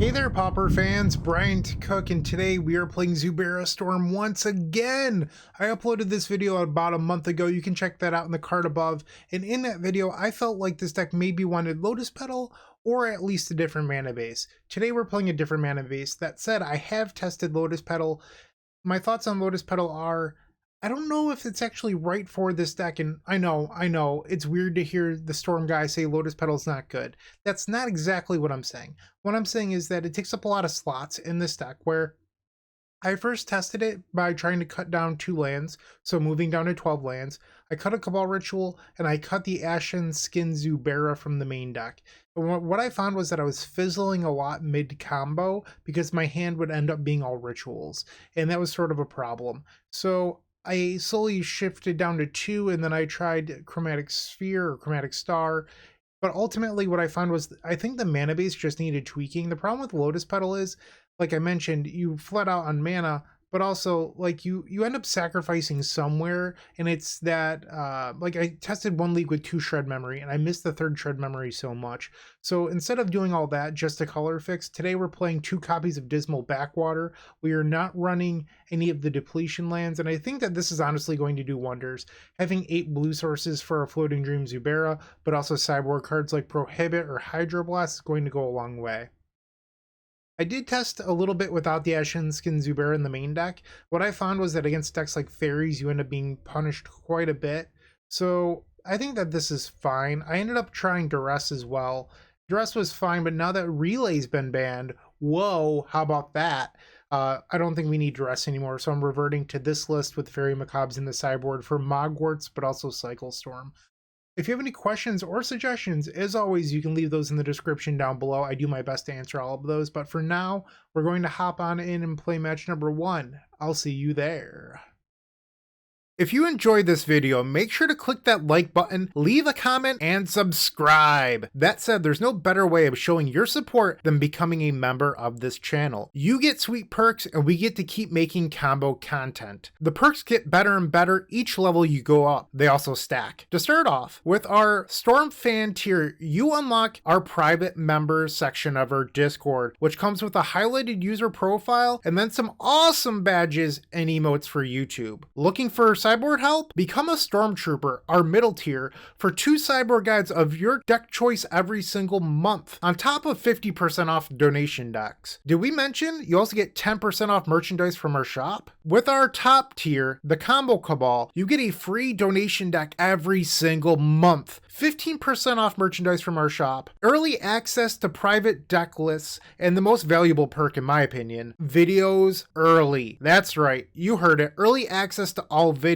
Hey there, Pauper fans, Bryant Cook, and today we are playing Zubera Storm once again. I uploaded this video about a month ago. You can check that out in the card above. And in that video, I felt like this deck maybe wanted Lotus Petal or at least a different mana base. Today we're playing a different mana base. That said, I have tested Lotus Petal. My thoughts on Lotus Petal are, I don't know if it's actually right for this deck, and I know, it's weird to hear the Storm guy say Lotus Petal's not good. That's not exactly what I'm saying. What I'm saying is that it takes up a lot of slots in this deck, where I first tested it by trying to cut down 2 lands, so moving down to 12 lands. I cut a Cabal Ritual, and I cut the Ashen Skin Zubera from the main deck. And what I found was that I was fizzling a lot mid-combo, because my hand would end up being all rituals, and that was sort of a problem. So I slowly shifted down to 2, and then I tried Chromatic Sphere or Chromatic Star. But ultimately what I found was I think the mana base just needed tweaking. The problem with Lotus Petal is, like I mentioned, you flat out on mana, but also like you end up sacrificing somewhere, and it's that like I tested one league with 2 shred memory and I missed the 3rd shred memory so much. So instead of doing all that just a color fix, today we're playing 2 copies of Dismal Backwater. We are not running any of the depletion lands, and I think that this is honestly going to do wonders. Having 8 blue sources for a Floating-Dream Zubera, but also sideboard cards like Prohibit or Hydroblast is going to go a long way. I did test a little bit without the Ashen Skin Zubera in the main deck. What I found was that against decks like Fairies, you end up being punished quite a bit. So I think that this is fine. I ended up trying Duress as well. Duress was fine, but now that Relay's been banned, whoa, how about that? I don't think we need Duress anymore, so I'm reverting to this list with Fairy Macabres in the sideboard for Mogwarts, but also Cycle Storm. If you have any questions or suggestions, as always, you can leave those in the description down below. I do my best to answer all of those, but for now, we're going to hop on in and play match number 1. I'll see you there. If you enjoyed this video, make sure to click that like button, leave a comment, and subscribe. That said, there's no better way of showing your support than becoming a member of this channel. You get sweet perks, and we get to keep making combo content. The perks get better and better each level you go up. They also stack. To start off, with our Storm fan tier, you unlock our private members section of our Discord, which comes with a highlighted user profile and then some awesome badges and emotes for YouTube. Looking for sideboard help? Become a Stormtrooper, our middle tier, for 2 sideboard guides of your deck choice every single month, on top of 50% off donation decks. Did we mention you also get 10% off merchandise from our shop? With our top tier, the Combo Cabal, you get a free donation deck every single month, 15% off merchandise from our shop, early access to private deck lists, and the most valuable perk in my opinion, videos early. That's right, you heard it, early access to all videos.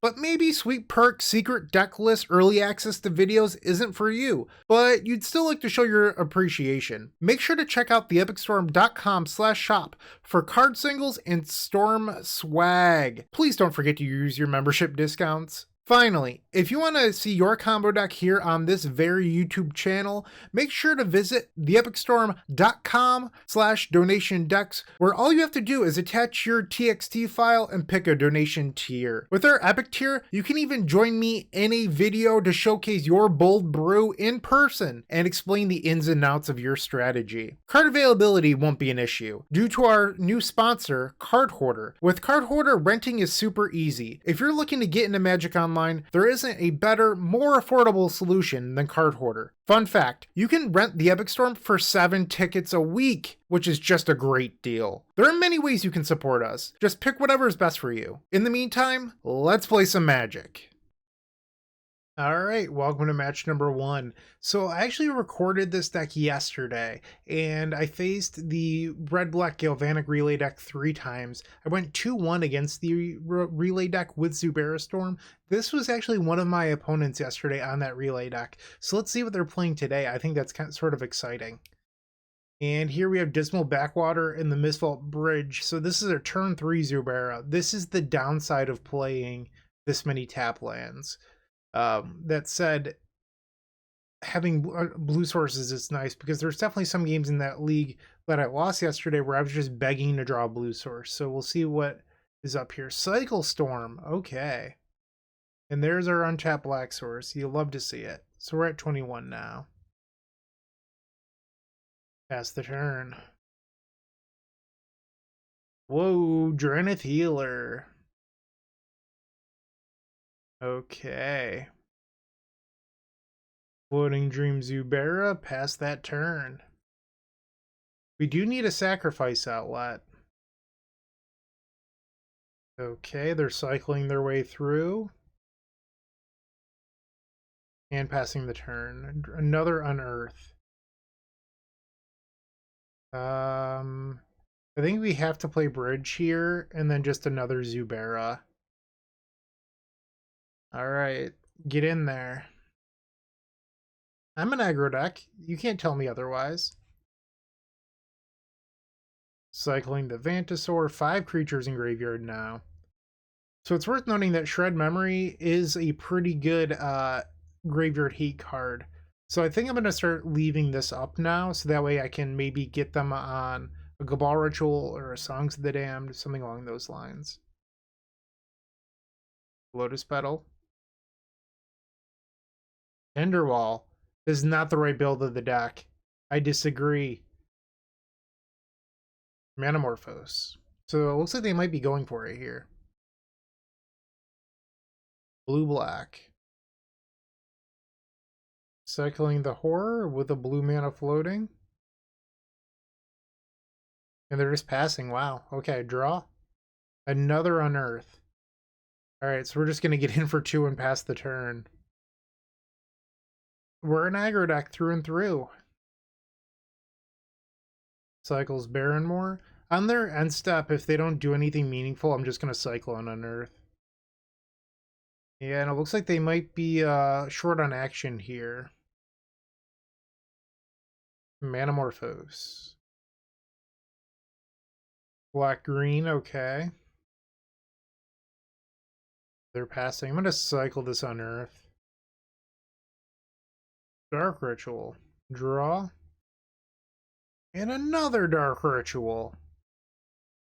But maybe sweet perk, secret deck list, early access to videos isn't for you, but you'd still like to show your appreciation. Make sure to check out theepicstorm.com/shop for card singles and Storm swag. Please don't forget to use your membership discounts. Finally, if you want to see your combo deck here on this very YouTube channel, make sure to visit theepicstorm.com/donation decks, where all you have to do is attach your TXT file and pick a donation tier. With our Epic tier, you can even join me in a video to showcase your bold brew in person and explain the ins and outs of your strategy. Card availability won't be an issue due to our new sponsor, Card Hoarder. With Card Hoarder, renting is super easy. If you're looking to get into Magic Online, there isn't a better, more affordable solution than Card Hoarder. Fun fact, you can rent the Epic Storm for 7 tickets a week, which is just a great deal. There are many ways you can support us. Just pick whatever is best for you. In the meantime, let's play some Magic. Alright, welcome to match number 1. So I actually recorded this deck yesterday, and I faced the red-black Galvanic relay deck 3 times. I went 2-1 against the relay deck with Zubera Storm. This was actually one of my opponents yesterday on that relay deck. So let's see what they're playing today. I think that's sort of exciting. And here we have Dismal Backwater and the Mistvault Bridge. So this is a turn 3 Zubera. This is the downside of playing this many tap lands. That said, having blue sources is nice, because there's definitely some games in that league that I lost yesterday where I was just begging to draw a blue source. So we'll see what is up here. Cycle Storm, okay. And there's our untapped black source. You'll love to see it. So we're at 21 now. Pass the turn. Whoa, Drenith Healer. Okay. Floating-Dream Zubera, pass that turn. We do need a sacrifice outlet. Okay, they're cycling their way through. And passing the turn. Another Unearth. I think we have to play bridge here, and then just another Zubera. Alright, get in there. I'm an aggro deck. You can't tell me otherwise. Cycling the Vantasaur, 5 creatures in graveyard now. So it's worth noting that Shred Memory is a pretty good graveyard hate card. So I think I'm going to start leaving this up now, so that way I can maybe get them on a Cabal Ritual or a Songs of the Damned, something along those lines. Lotus Petal. Enderwall is not the right build of the deck. I disagree. Manamorphose. So it looks like they might be going for it here. Blue-black. Cycling the Horror with a blue mana floating. And they're just passing. Wow. Okay, draw. Another Unearth. Alright, so we're just going to get in for 2 and pass the turn. We're an aggro deck through and through. Cycles Barrenmore. On their end step, if they don't do anything meaningful, I'm just going to cycle an Unearth. Yeah, and it looks like they might be short on action here. Manamorphose. Black-green, okay. They're passing. I'm going to cycle this Unearth. Dark Ritual. Draw. And another Dark Ritual.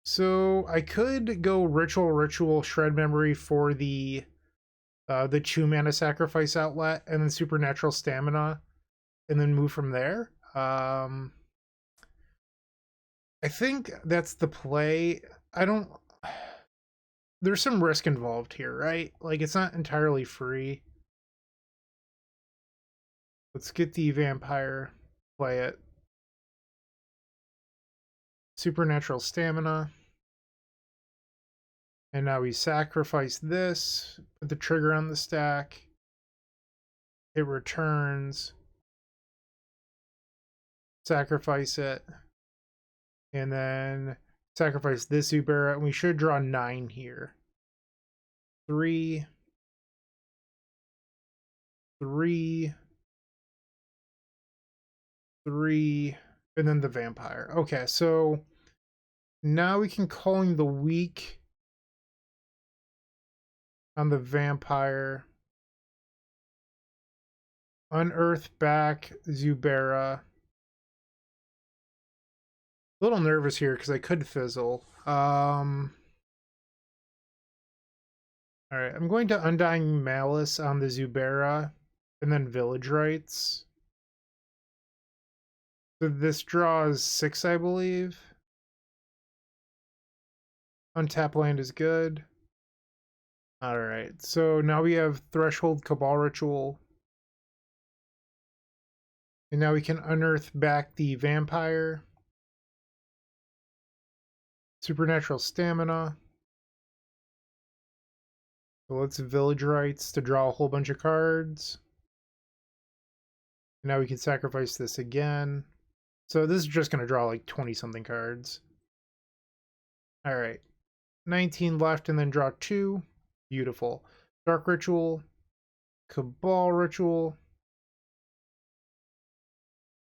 So I could go Ritual, Shred Memory for the 2 mana sacrifice outlet, and then Supernatural Stamina, and then move from there. I think that's the play. There's some risk involved here, right? Like, it's not entirely free. Let's get the Vampire, play it. Supernatural Stamina. And now we sacrifice this, put the trigger on the stack. It returns. Sacrifice it. And then sacrifice this Zubera, and we should draw 9 here. 3, 3, 3, and then the Vampire. Okay, so now we can Culling the Weak on the Vampire. Unearth back Zubera. A little nervous here because I could fizzle. Alright, I'm going to Undying Malice on the Zubera, and then Village Rites. So this draws 6, I believe. Untap land is good. Alright, so now we have Threshold Cabal Ritual. And now we can Unearth back the Vampire. Supernatural Stamina. So let's Village Rites to draw a whole bunch of cards. And now we can sacrifice this again. So this is just going to draw like 20-something cards. Alright. 19 left and then draw 2. Beautiful. Dark Ritual. Cabal Ritual.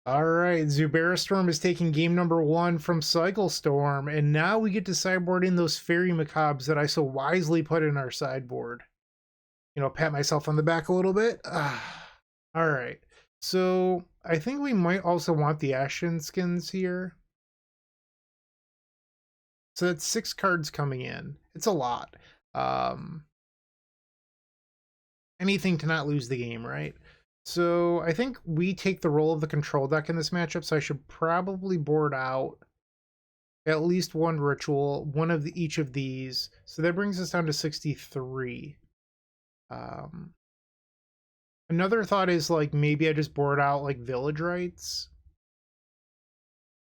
Alright, Zubera Storm is taking game number 1 from Cycle Storm, and now we get to sideboard in those Fairy Macabres that I so wisely put in our sideboard. You know, pat myself on the back a little bit. Alright, so I think we might also want the Ashen Skins here. So that's 6 cards coming in. It's a lot. Anything to not lose the game, right? So I think we take the role of the control deck in this matchup, so I should probably board out At least one ritual, one of each of these. So that brings us down to 63. Another thought is like maybe I just board out like village rites.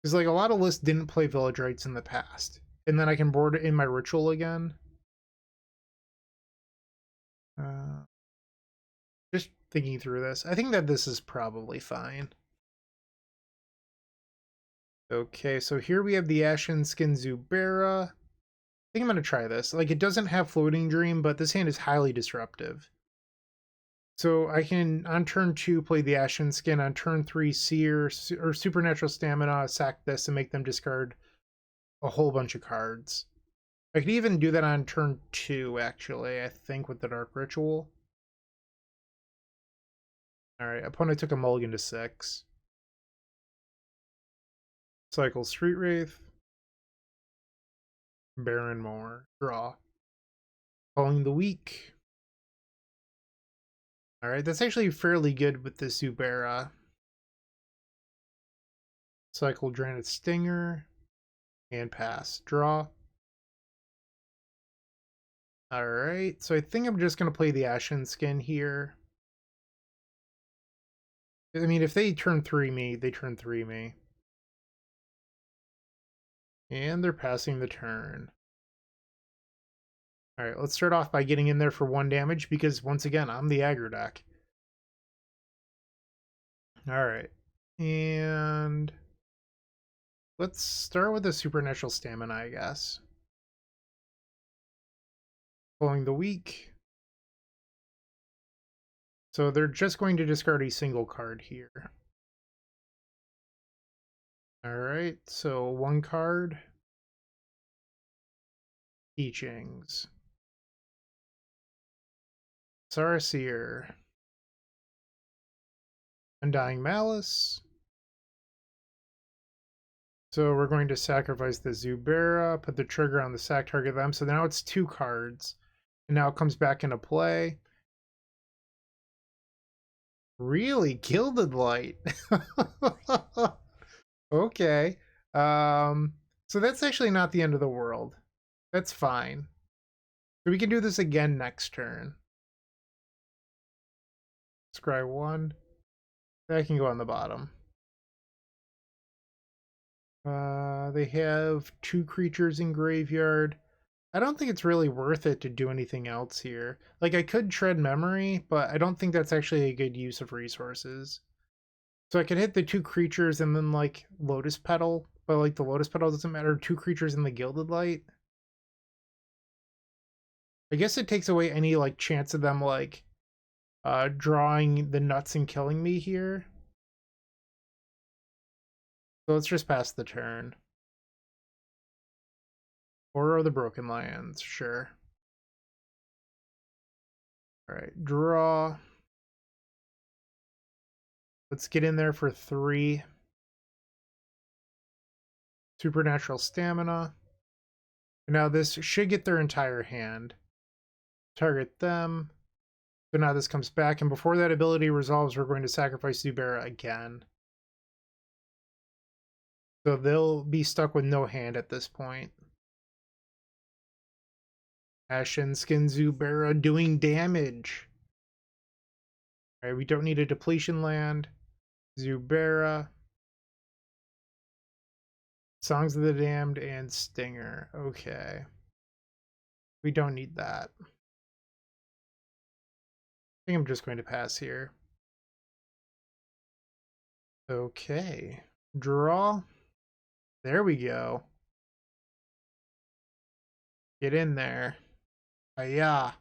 Because like a lot of lists didn't play village rites in the past. And then I can board it in my ritual again. Just thinking through this. I think that this is probably fine. Okay, so here we have the Ashen Skin Zubera. I think I'm going to try this. Like, it doesn't have Floating-Dream, but this hand is highly disruptive. So I can, on turn 2, play the Ashen Skin. On turn 3, Seer or Supernatural Stamina, sack this and make them discard a whole bunch of cards. I could even do that on turn 2, actually, I think, with the Dark Ritual. Alright, opponent took a mulligan to 6. Cycle Street Wraith. Baron Moore. Draw. Culling the Weak. Alright, that's actually fairly good with this Zubera. Cycle Drained Stinger. And pass. Draw. Alright, so I think I'm just going to play the Ashen Skin here. I mean, if they turn 3 me, they turn 3 me. And they're passing the turn. Alright, let's start off by getting in there for 1 damage, because once again, I'm the aggro deck. Alright, and let's start with the Supernatural Stamina, I guess. Culling the Weak. So they're just going to discard a single card here. Alright, so 1 card. Teachings. Viscera Seer. Undying Malice. So we're going to sacrifice the Zubera, put the trigger on the sack, target them. So now it's 2 cards. And now it comes back into play. Really? Gilded Light. Okay. So that's actually not the end of the world. That's fine. So we can do this again next turn. Scry 1. That can go on the bottom. They have 2 creatures in graveyard. I don't think it's really worth it to do anything else here. Like, I could Tread Memory, but I don't think that's actually a good use of resources. So I could hit the 2 creatures and then, like, Lotus Petal, but, like, the Lotus Petal doesn't matter. 2 creatures in the Gilded Light. I guess it takes away any, like, chance of them, like, drawing the nuts and killing me here. So let's just pass the turn. Or the Broken Lands, sure. Alright, draw. Let's get in there for 3. Supernatural Stamina. And now this should get their entire hand. Target them. So now this comes back, and before that ability resolves, we're going to sacrifice Zubera again. So they'll be stuck with no hand at this point. Ashen Skin Zubera doing damage. Alright, we don't need a depletion land. Zubera. Songs of the Damned and Stinger. Okay. We don't need that. I think I'm just going to pass here. Okay. Draw. There we go. Get in there. Yeah.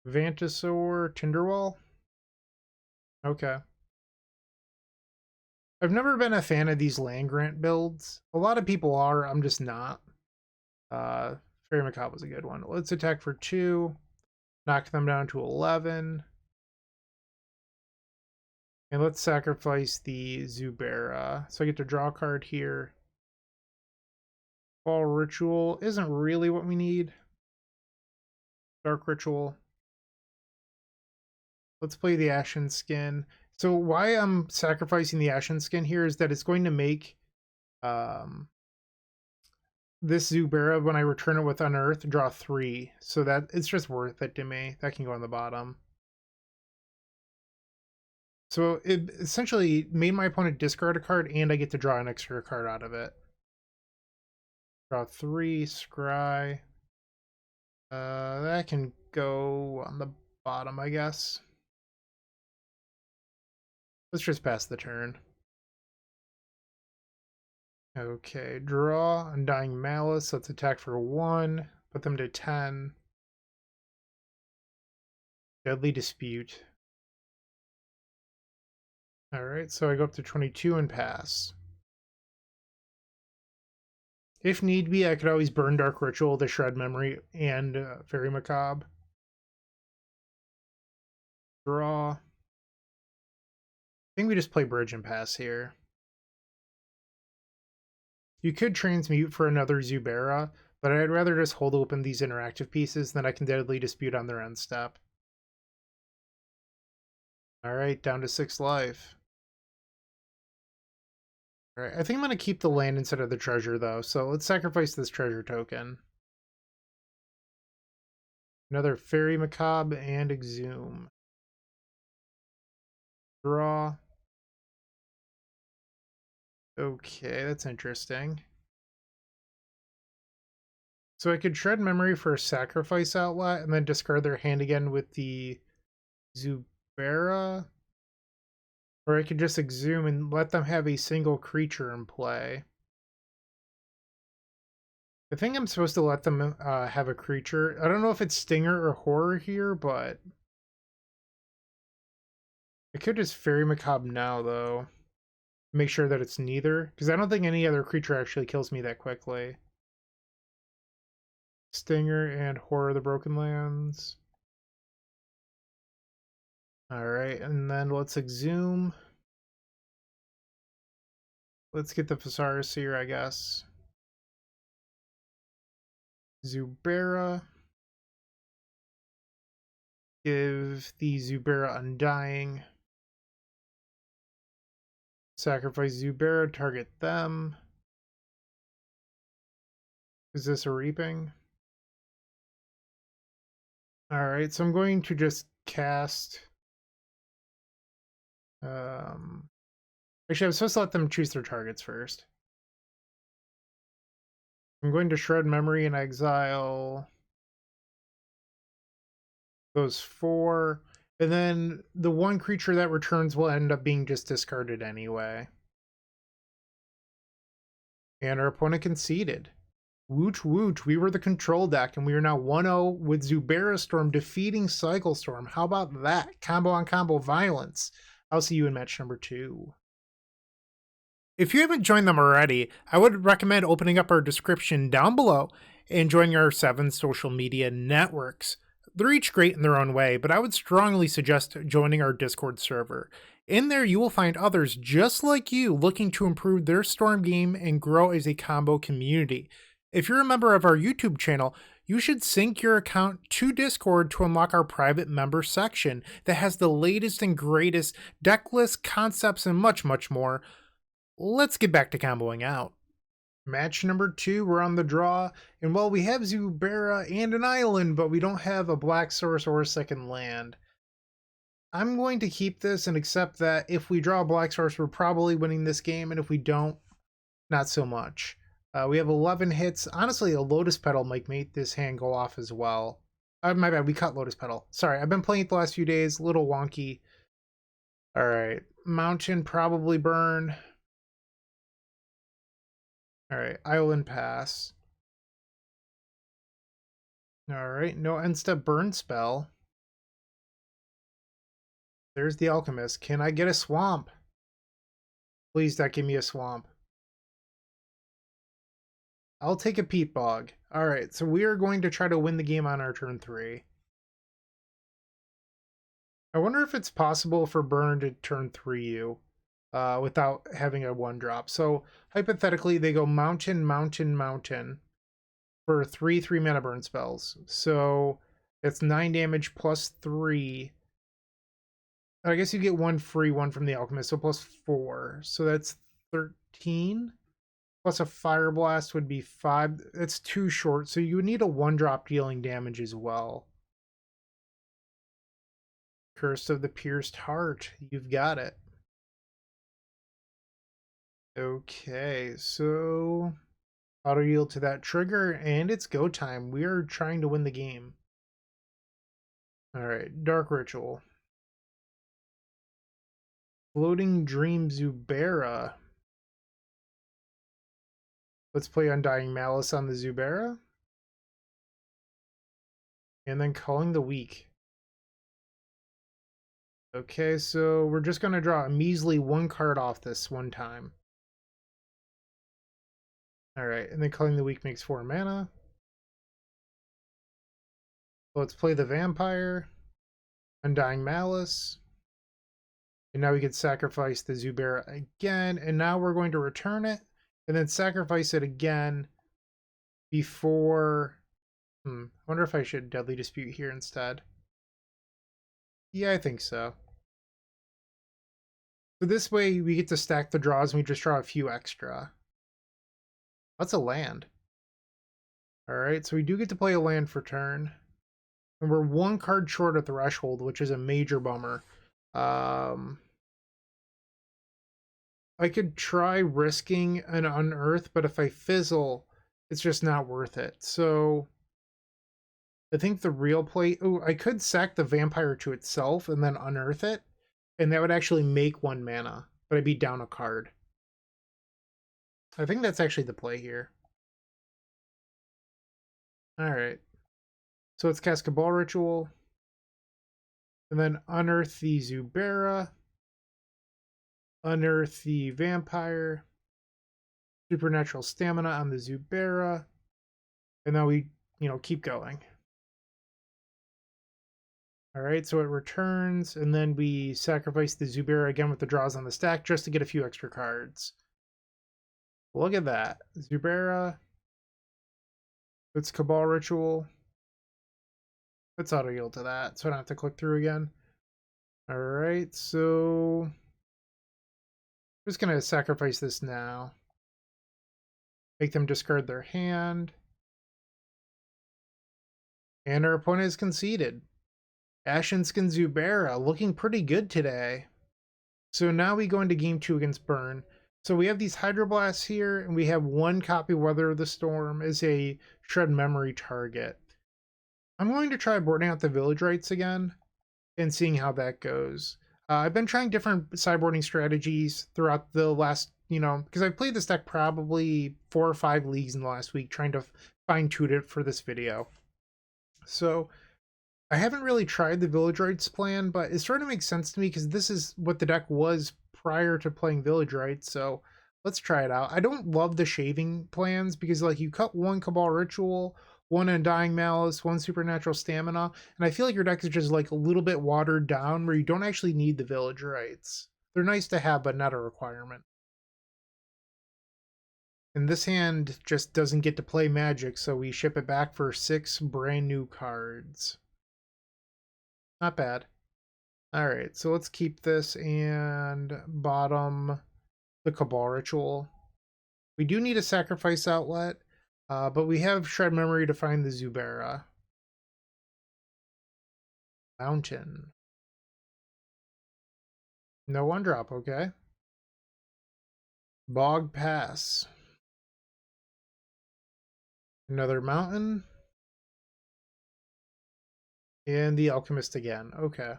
Vantasaur, Tinderwall? Okay. I've never been a fan of these land grant builds. A lot of people are, I'm just not. Fairy Macabre was a good one. Let's attack for 2. Knock them down to 11. And let's sacrifice the Zubera. So I get to draw a card here. Fall Ritual isn't really what we need. Dark Ritual. Let's play the Ashen Skin. So why I'm sacrificing the Ashen Skin here is that it's going to make This Zubera, when I return it with Unearth, draw 3. So that it's just worth it to me. That can go on the bottom. So it essentially made my opponent discard a card, and I get to draw an extra card out of it. Draw 3, scry. That can go on the bottom, I guess. Let's just pass the turn. Okay, draw, Undying Malice. Let's attack for 1. Put them to 10. Deadly Dispute. Alright, so I go up to 22 and pass. If need be, I could always burn Dark Ritual to shred memory and Fairy Macabre. Draw. I think we just play Bridge and pass here. You could transmute for another Zubera, but I'd rather just hold open these interactive pieces, then I can Deadly Dispute on their end step. Alright, down to 6 life. Alright, I think I'm going to keep the land instead of the treasure, though, so let's sacrifice this treasure token. Another Fairy Macabre and Exhume. Draw. Okay, that's interesting. So I could shred memory for a sacrifice outlet and then discard their hand again with the Zubera. Or I could just Exhume and let them have a single creature in play. I think I'm supposed to let them have a creature. I don't know if it's Stinger or Horror here, but I could just Fairy Macabre now, though. Make sure that it's neither, because I don't think any other creature actually kills me that quickly. Stinger and Horror of the Broken Lands. Alright, and then let's Exhume. Let's get the Viscera Seer, I guess. Zubera. Give the Zubera Undying. Sacrifice Zubera, target them. Is this a Reaping? Alright, so I'm going to just cast... Actually, I'm supposed to let them choose their targets first. I'm going to shred memory and exile those 4. And then the one creature that returns will end up being just discarded anyway. And our opponent conceded. Wooch wooch, we were the control deck, and we are now 1-0 with Zubera Storm defeating Cycle Storm. How about that? Combo on combo violence. I'll see you in match number 2. If you haven't joined them already, I would recommend opening up our description down below and joining our 7 social media networks. They're each great in their own way, but I would strongly suggest joining our Discord server. In there, you will find others just like you looking to improve their Storm game and grow as a combo community. If you're a member of our YouTube channel, you should sync your account to Discord to unlock our private member section that has the latest and greatest deck lists, concepts, and much, much more. Let's get back to comboing out. Match number 2, we're on the draw, and while we have Zubera and an island, but we don't have a black source or a second land, I'm going to keep this and accept that if we draw a black source, we're probably winning this game, and if we don't, not so much. We have 11 hits. Honestly, a Lotus Petal might make this hand go off as well. My bad, we cut Lotus Petal. Sorry, I've been playing it the last few days, a little wonky. Alright, Mountain, probably burn. Alright, Island pass. Alright, no end step burn spell. There's the Alchemist. Can I get a swamp? Please don't give me a swamp. I'll take a peat bog. Alright, so we are going to try to win the game on our turn 3. I wonder if it's possible for burn to turn 3 you. Without having a 1-drop. So hypothetically, they go mountain, mountain, mountain for 3 3-mana burn spells. So it's 9 damage plus 3. I guess you get 1 free one from the Alchemist, so plus 4. So that's 13. plus a Fire Blast would be 5. It's too short, so you would need a 1-drop dealing damage as well. Curse of the Pierced Heart. You've got it. Okay, so auto yield to that trigger, and it's go time. We are trying to win the game. Alright, Dark Ritual. Floating-Dream Zubera. Let's play Undying Malice on the Zubera. And then Culling the Weak. Okay, so we're just going to draw a measly 1 card off this one time. Alright, and then Culling the Weak makes 4 mana. Let's play the Vampire. Undying Malice. And now we can sacrifice the Zubera again. And now we're going to return it. And then sacrifice it again before... I wonder if I should Deadly Dispute here instead. Yeah, I think so. So this way we get to stack the draws and we just draw a few extra. That's a land. Alright, so we do get to play a land for turn. And we're 1 card short of Threshold, which is a major bummer. I could try risking an Unearth, but if I fizzle, it's just not worth it. So I think the real play... Oh, I could sack the Vampire to itself and then Unearth it. And that would actually make 1 mana, but I'd be down a card. I think that's actually the play here. Alright. So let's cast Cabal Ritual. And then Unearth the Zubera. Unearth the Vampire. Supernatural Stamina on the Zubera. And then we, keep going. Alright, so it returns, and then we sacrifice the Zubera again with the draws on the stack just to get a few extra cards. Look at that. Zubera. It's Cabal Ritual. Let's auto yield to that so I don't have to click through again. Alright, so I'm just going to sacrifice this now. Make them discard their hand. And our opponent is conceded. Ashen-Skin Zubera looking pretty good today. So now we go into game 2 against Burn. So we have these Hydroblasts here, and we have 1 copy Weather of the Storm as a Shred Memory target. I'm going to try boarding out the Village Rites again and seeing how that goes. I've been trying different sideboarding strategies throughout the last, because I've played this deck probably 4 or 5 leagues in the last week, trying to fine-tune it for this video. So I haven't really tried the Village Rites plan, but it sort of makes sense to me because this is what the deck was prior to playing Village Rites, so let's try it out. I don't love the shaving plans because, you cut 1 Cabal Ritual, 1 Undying Malice, 1 Supernatural Stamina, and I feel like your deck is just, a little bit watered down where you don't actually need the Village Rites. They're nice to have, but not a requirement. And this hand just doesn't get to play Magic, so we ship it back for 6 brand new cards. Not bad. Alright, so let's keep this and bottom the Cabal Ritual. We do need a sacrifice outlet, but we have Shred Memory to find the Zubera. Mountain. No 1-drop, okay. Bog Pass. Another mountain. And the Alchemist again, okay.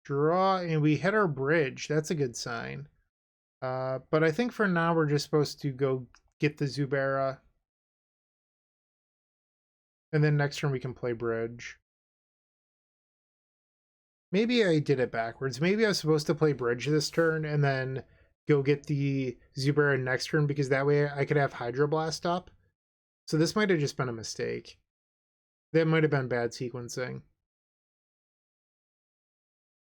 Draw, and we hit our bridge. That's a good sign. But I think for now we're just supposed to go get the Zubera. And then next turn we can play bridge. Maybe I did it backwards. Maybe I was supposed to play bridge this turn and then go get the Zubera next turn because that way I could have Hydroblast up. So this might have just been a mistake. That might have been bad sequencing.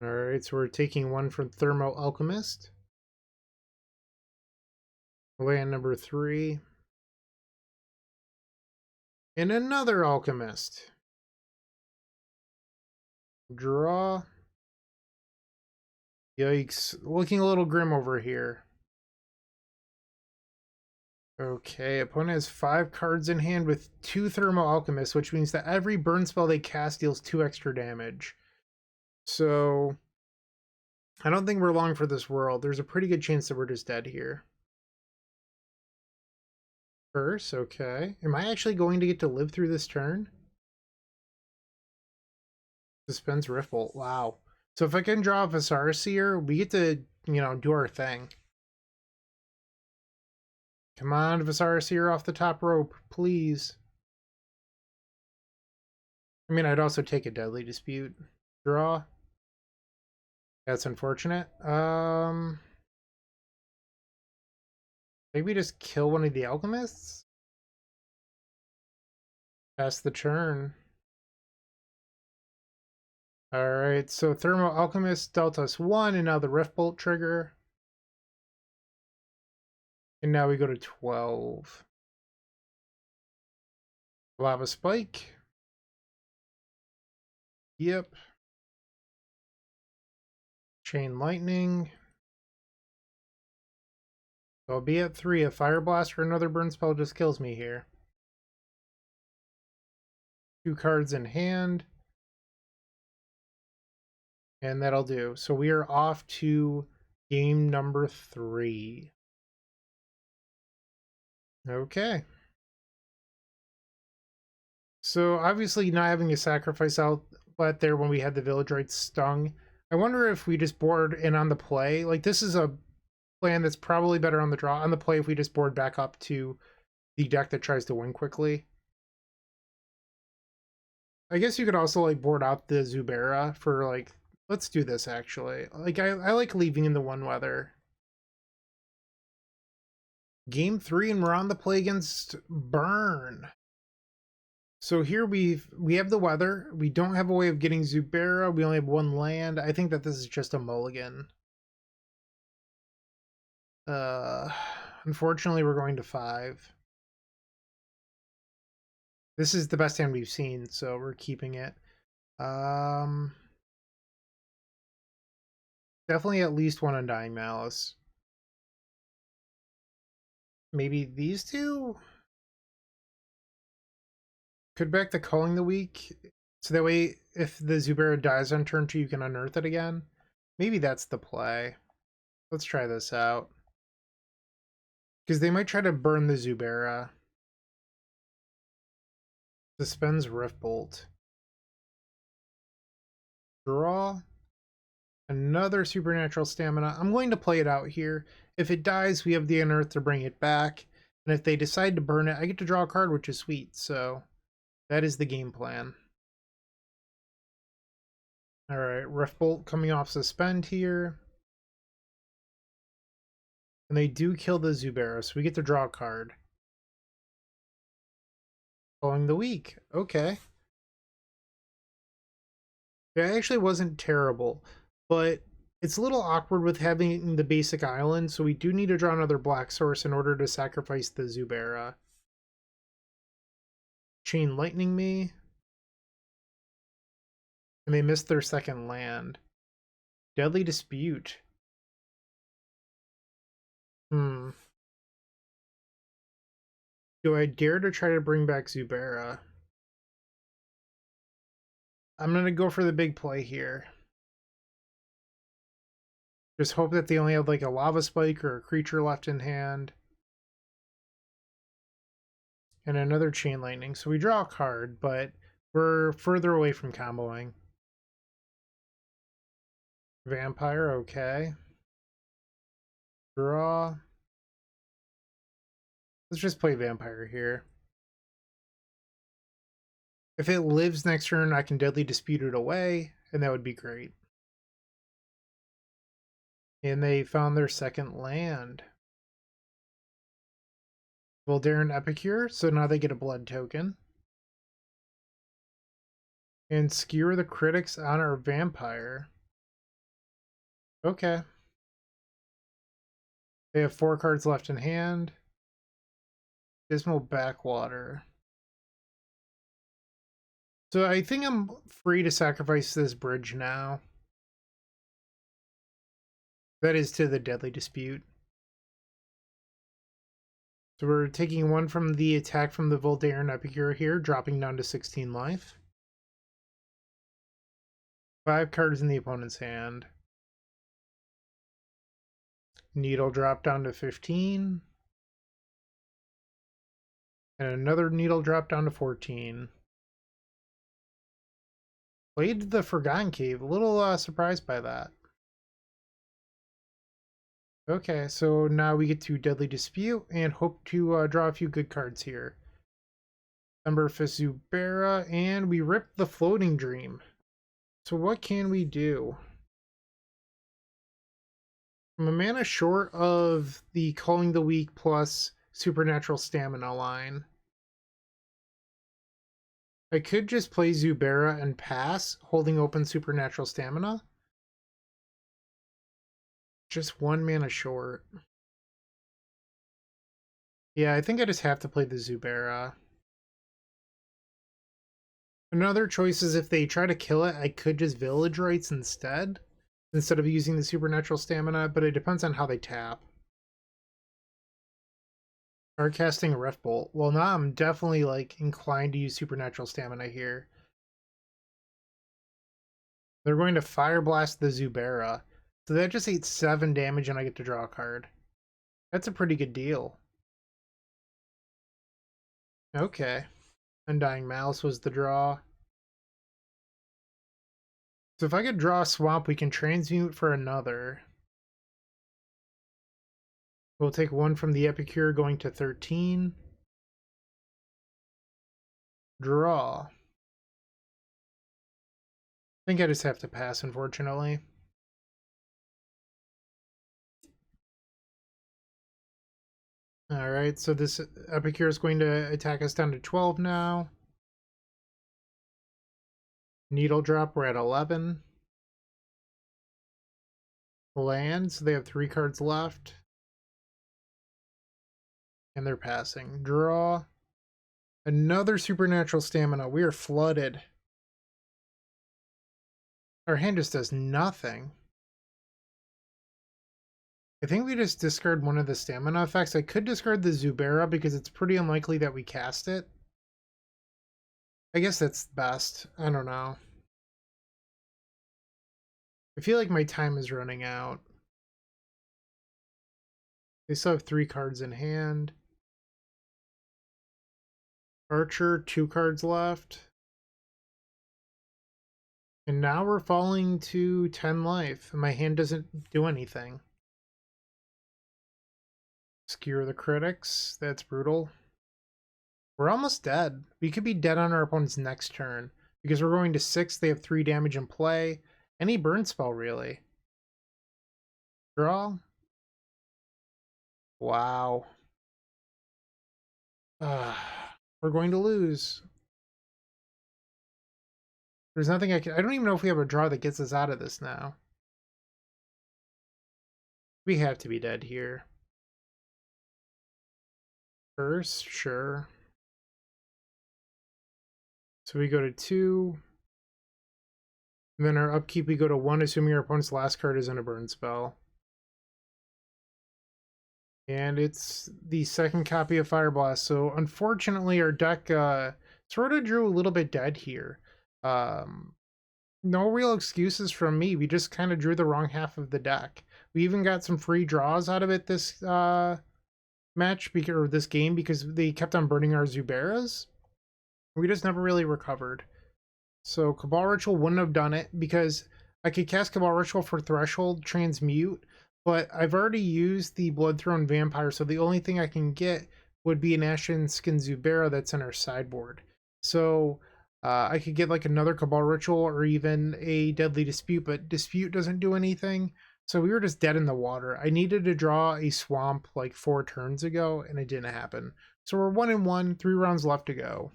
Alright, so we're taking 1 from Thermo Alchemist. Land number 3. And another Alchemist. Draw. Yikes. Looking a little grim over here. Okay, opponent has 5 cards in hand with 2 Thermal Alchemists, which means that every burn spell they cast deals 2 extra damage. So, I don't think we're long for this world. There's a pretty good chance that we're just dead here. Curse, okay. Am I actually going to get to live through this turn? Suspends Riftbolt, wow. So if I can draw a Viscera Seer, we get to, do our thing. Come on, Viscera Seer off the top rope, please. I mean, I'd also take a Deadly Dispute. Draw. That's unfortunate. Maybe just kill one of the alchemists? Pass the turn. Alright, so Thermal Alchemist dealt us 1, and now the Riftbolt trigger. And now we go to 12. Lava Spike. Yep. Chain Lightning. So I'll be at 3. A Fire Blast or another burn spell just kills me here. 2 cards in hand. And that'll do. So we are off to game number 3. Okay. So obviously not having a sacrifice outlet there when we had the Village Rites stung. I wonder if we just board in on the play. Like, this is a plan that's probably better on the draw. On the play, if we just board back up to the deck that tries to win quickly. I guess you could also, like, board out the Zubera for, like, let's do this, actually. Like, I like leaving in the 1 weather. Game 3, and we're on the play against Burn. So here we have the weather. We don't have a way of getting Zubera. We only have 1 land. I think that this is just a mulligan. Unfortunately, we're going to 5. This is the best hand we've seen, so we're keeping it. Definitely at least 1 Undying Malice. Maybe these 2? Could back the Culling the Weak, so that way if the Zubera dies on turn 2, you can unearth it again. Maybe that's the play. Let's try this out. Because they might try to burn the Zubera. Suspends Riftbolt. Draw. Another Supernatural Stamina. I'm going to play it out here. If it dies, we have the Unearth to bring it back. And if they decide to burn it, I get to draw a card, which is sweet. So that is the game plan. Alright, Riftbolt coming off Suspend here. And they do kill the Zubera, so we get to draw a card. Culling the Weak. Okay. It actually wasn't terrible, but it's a little awkward with having the basic island, so we do need to draw another black source in order to sacrifice the Zubera. Chain Lightning me. And they missed their 2nd land. Deadly Dispute. Do I dare to try to bring back Zubera? I'm going to go for the big play here. Just hope that they only have like a Lava Spike or a creature left in hand. And another Chain Lightning. So we draw a card, but we're further away from comboing. Vampire, okay. Draw. Let's just play Vampire here. If it lives next turn, I can Deadly Dispute it away, and that would be great. And they found their 2nd land. Voldaren Epicure, so now they get a blood token. And Skewer the Critics on our Vampire. Okay. They have 4 cards left in hand. Dismal Backwater. So I think I'm free to sacrifice this bridge now. That is to the Deadly Dispute. So we're taking one from the attack from the Voldaran Epicure here, dropping down to 16 life. 5 cards in the opponent's hand. Needle drop down to 15. And another needle drop down to 14. Played the Forgotten Cave. A little surprised by that. Okay, so now we get to Deadly Dispute and hope to draw a few good cards here. Ember-Fist Zubera, and we rip the Floating-Dream. So what can we do? I'm a mana short of the Culling the Weak plus Supernatural Stamina line. I could just play Zubera and pass, holding open Supernatural Stamina. Just 1 mana short. Yeah, I think I just have to play the Zubera. Another choice is if they try to kill it, I could just Village Rites instead of using the Supernatural Stamina, but it depends on how they tap. Are casting Ref Bolt. Well, now I'm definitely like inclined to use Supernatural Stamina here. They're going to Fire Blast the Zubera. So that just ate 7 damage and I get to draw a card. That's a pretty good deal. Okay. Undying Malice was the draw. So if I could draw a swamp, we can transmute for another. We'll take 1 from the Epicure going to 13. Draw. I think I just have to pass, unfortunately. Alright, so this Epicure is going to attack us down to 12 now. Needle drop, we're at 11. Land, so they have 3 cards left. And they're passing. Draw. Another Supernatural Stamina. We are flooded. Our hand just does nothing. I think we just discard one of the stamina effects. I could discard the Zubera because it's pretty unlikely that we cast it. I guess that's best. I don't know. I feel like my time is running out. They still have 3 cards in hand. Archer, 2 cards left. And now we're falling to 10 life, and my hand doesn't do anything. Skewer the critics. That's brutal. We're almost dead. We could be dead on our opponent's next turn. Because we're going to 6, they have 3 damage in play. Any burn spell, really. Draw. Wow. We're going to lose. There's nothing I don't even know if we have a draw that gets us out of this now. We have to be dead here. First, sure. So we go to 2. And then our upkeep, we go to 1, assuming our opponent's last card isn't a burn spell. And it's the second copy of Fire Blast. So unfortunately, our deck sort of drew a little bit dead here. No real excuses from me. We just kind of drew the wrong half of the deck. We even got some free draws out of it this match, or this game, because they kept on burning our Zuberas. We just never really recovered. So Cabal Ritual wouldn't have done it, because I could cast Cabal Ritual for Threshold, Transmute, but I've already used the Bloodthrone Vampire, so the only thing I can get would be an Ashen Skin Zubera that's in our sideboard. So I could get like another Cabal Ritual or even a Deadly Dispute, but Dispute doesn't do anything. So we were just dead in the water. I needed to draw a swamp like 4 turns ago, and it didn't happen. So we're 1-1, 3 rounds left to go.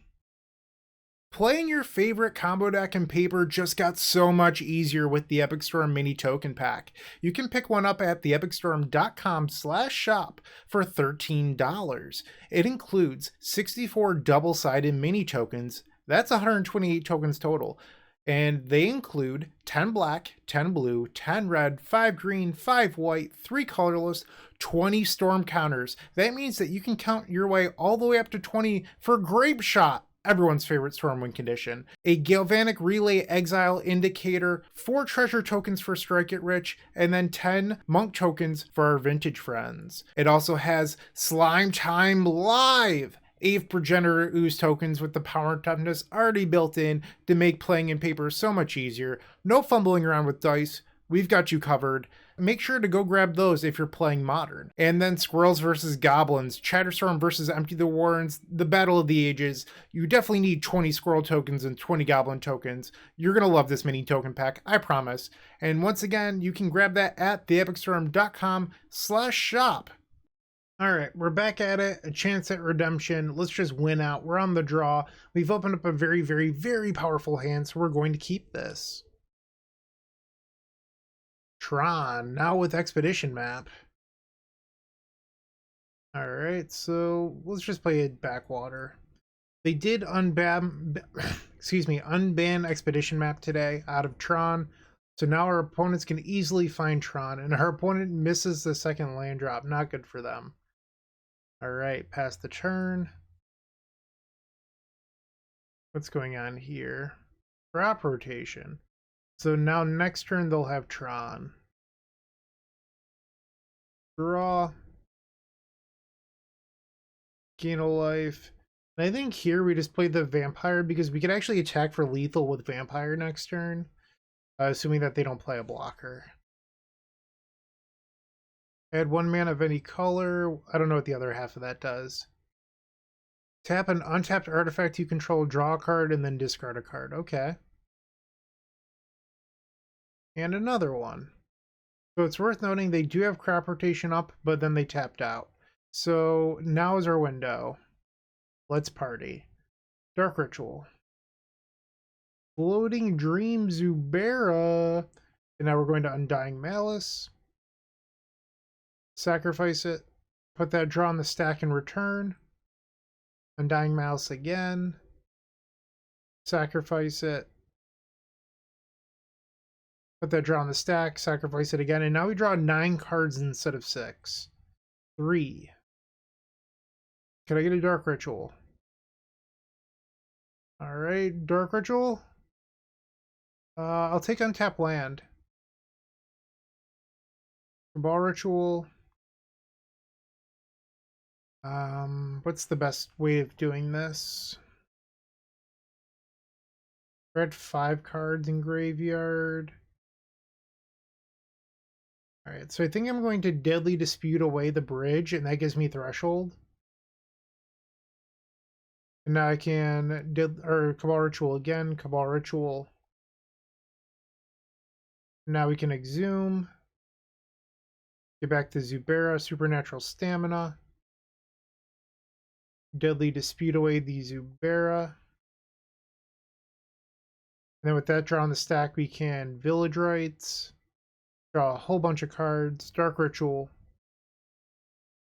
Playing your favorite combo deck in Paper just got so much easier with the Epic Storm Mini Token Pack. You can pick one up at theepicstorm.com/shop for $13. It includes 64 double-sided mini tokens. That's 128 tokens total. And they include 10 black, 10 blue, 10 red, 5 green, 5 white, 3 colorless, 20 storm counters. That means that you can count your way all the way up to 20 for Grape Shot, everyone's favorite Stormwind condition, a Galvanic Relay Exile Indicator, 4 treasure tokens for Strike It Rich, and then 10 monk tokens for our vintage friends. It also has Slime Time Live, 8 Progenitor Ooze tokens with the power and toughness already built in to make playing in paper so much easier. No fumbling around with dice. We've got you covered. Make sure to go grab those if you're playing Modern. And then Squirrels versus Goblins, Chatterstorm versus Empty the Warrens, the Battle of the Ages. You definitely need 20 Squirrel tokens and 20 Goblin tokens. You're going to love this mini token pack, I promise. And once again, you can grab that at theepicstorm.com/shop. All right, we're back at it. A chance at redemption. Let's just win out. We're on the draw. We've opened up a very, very, very powerful hand, so we're going to keep this. Tron, now with Expedition Map. All right, so let's just play a backwater. They did unban Expedition Map today out of Tron, so now our opponents can easily find Tron, and our opponent misses the second land drop. Not good for them. All right, pass the turn. What's going on here? Crop rotation. So now next turn they'll have Tron. Draw. Gain a life. And I think here we just play the Vampire because we could actually attack for lethal with Vampire next turn. Assuming that they don't play a blocker. Add 1 mana of any color. I don't know what the other half of that does. Tap an untapped artifact you control, draw a card, and then discard a card. Okay. And another one. So it's worth noting they do have crop rotation up, but then they tapped out. So now is our window. Let's party. Dark Ritual. Floating-Dream Zubera. And now we're going to Undying Malice. Sacrifice it. Put that draw on the stack and return. Undying Malice again. Sacrifice it. Put that draw on the stack, sacrifice it again, and now we draw 9 cards instead of 6. 3. Can I get a Dark Ritual? Alright, Dark Ritual. I'll take Untap Land. Cabal Ritual. What's the best way of doing this? We're at 5 cards in graveyard. Alright, so I think I'm going to Deadly Dispute away the bridge, and that gives me Threshold. And now I can Cabal Ritual again, Cabal Ritual. Now we can Exhume. Get back to Zubera, Supernatural Stamina. Deadly Dispute away the Zubera. And then with that draw on the stack, we can Village Rites. Draw a whole bunch of cards. Dark Ritual.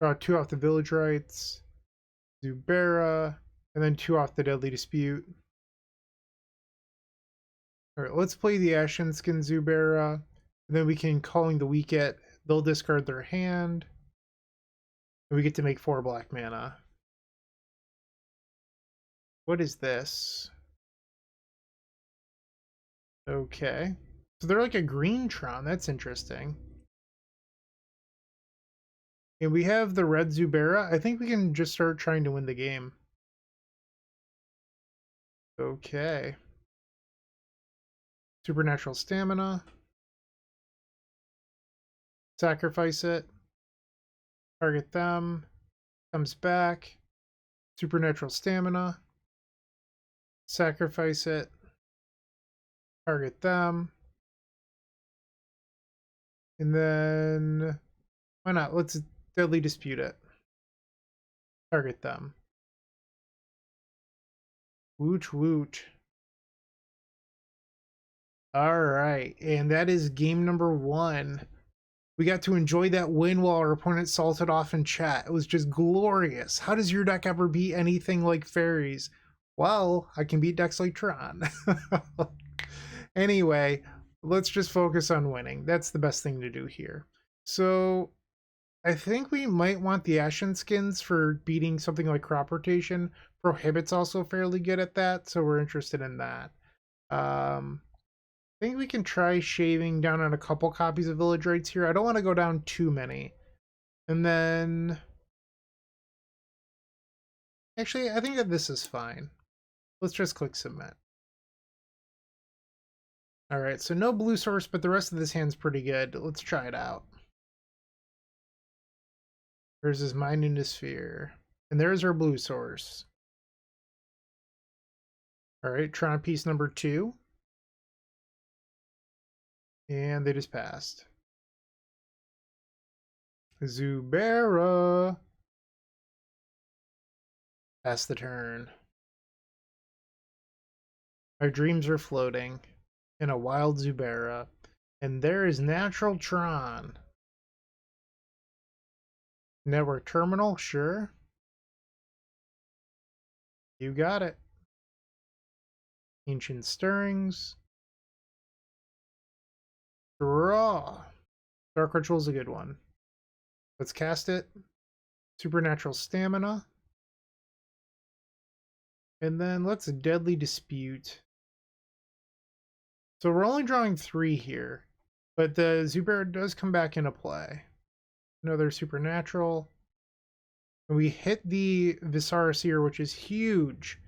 Draw 2 off the Village Rites. Zubera. And then 2 off the Deadly Dispute. Alright, let's play the Ashen Skin Zubera. And then we can Culling the Weak it. They'll discard their hand. And we get to make 4 black mana. What is this? Okay. So they're like a green Tron. That's interesting. And we have the red Zubera. I think we can just start trying to win the game. Okay. Supernatural Stamina. Sacrifice it. Target them. Comes back. Supernatural Stamina. Sacrifice it. Target them. And then, why not? Let's Deadly Dispute it. Target them. Woot woot. Alright, and that is game number 1. We got to enjoy that win while our opponent salted off in chat. It was just glorious. How does your deck ever beat anything like fairies? Well, I can beat decks like Tron. Anyway, let's just focus on winning. That's the best thing to do here. So I think we might want the Ashen skins for beating something like crop rotation. Prohibit's also fairly good at that, so we're interested in that. I think we can try shaving down on a couple copies of Village Rites here. I don't want to go down too many. And then... Actually, I think that this is fine. Let's just click submit. Alright, so no blue source, but the rest of this hand's pretty good. Let's try it out. There's his Mind into Sphere. And there's our blue source. Alright, Tron piece number 2. And they just passed. Zubera. Pass the turn. Our dreams are floating in a wild Zubera. And there is Natural Tron. Network terminal, sure. You got it. Ancient Stirrings. Draw. Dark Ritual's a good one. Let's cast it. Supernatural Stamina. And then let's Deadly Dispute. So we're only drawing 3 here. But the Zubera does come back into play. Another Supernatural. And we hit the Viscera Seer, which is huge.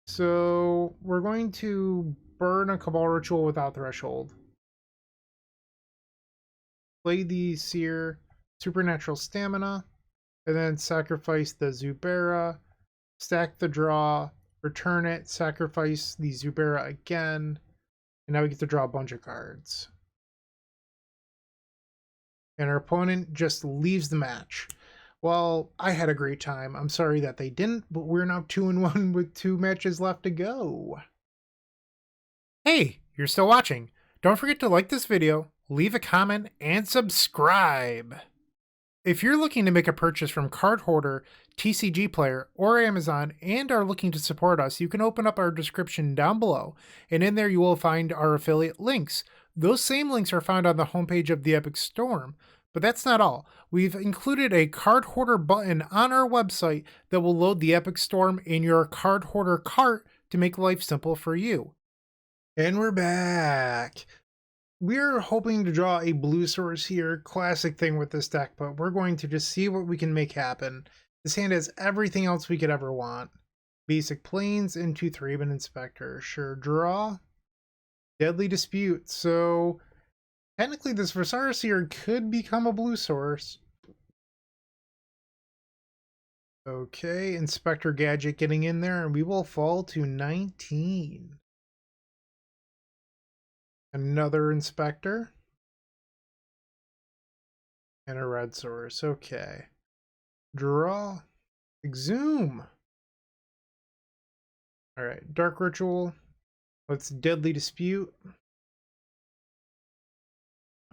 So we're going to burn a Cabal Ritual without Threshold. Play the Seer, Supernatural Stamina, and then sacrifice the Zubera, stack the draw, return it, sacrifice the Zubera again, and now we get to draw a bunch of cards. And our opponent just leaves the match. Well, I had a great time. I'm sorry that they didn't, but we're now 2-1 with 2 matches left to go. Hey, you're still watching. Don't forget to like this video, leave a comment, and subscribe. If you're looking to make a purchase from Card Hoarder, TCG Player, or Amazon and are looking to support us, you can open up our description down below, and in there you will find our affiliate links. Those same links are found on the homepage of the Epic Storm. But that's not all. We've included a Card Hoarder button on our website that will load the Epic Storm in your Card Hoarder cart to make life simple for you. And we're back. We're hoping to draw a blue source here. Classic thing with this deck, but we're going to just see what we can make happen. This hand has everything else we could ever want. Basic Plains into 3-man Inspector. Sure, draw. Deadly Dispute. So technically this Viscera Seer could become a blue source. Okay, Inspector Gadget getting in there, and we will fall to 19. Another Inspector. And a red source. Okay. Draw. Exhume. Alright, Dark Ritual. Let's Deadly Dispute.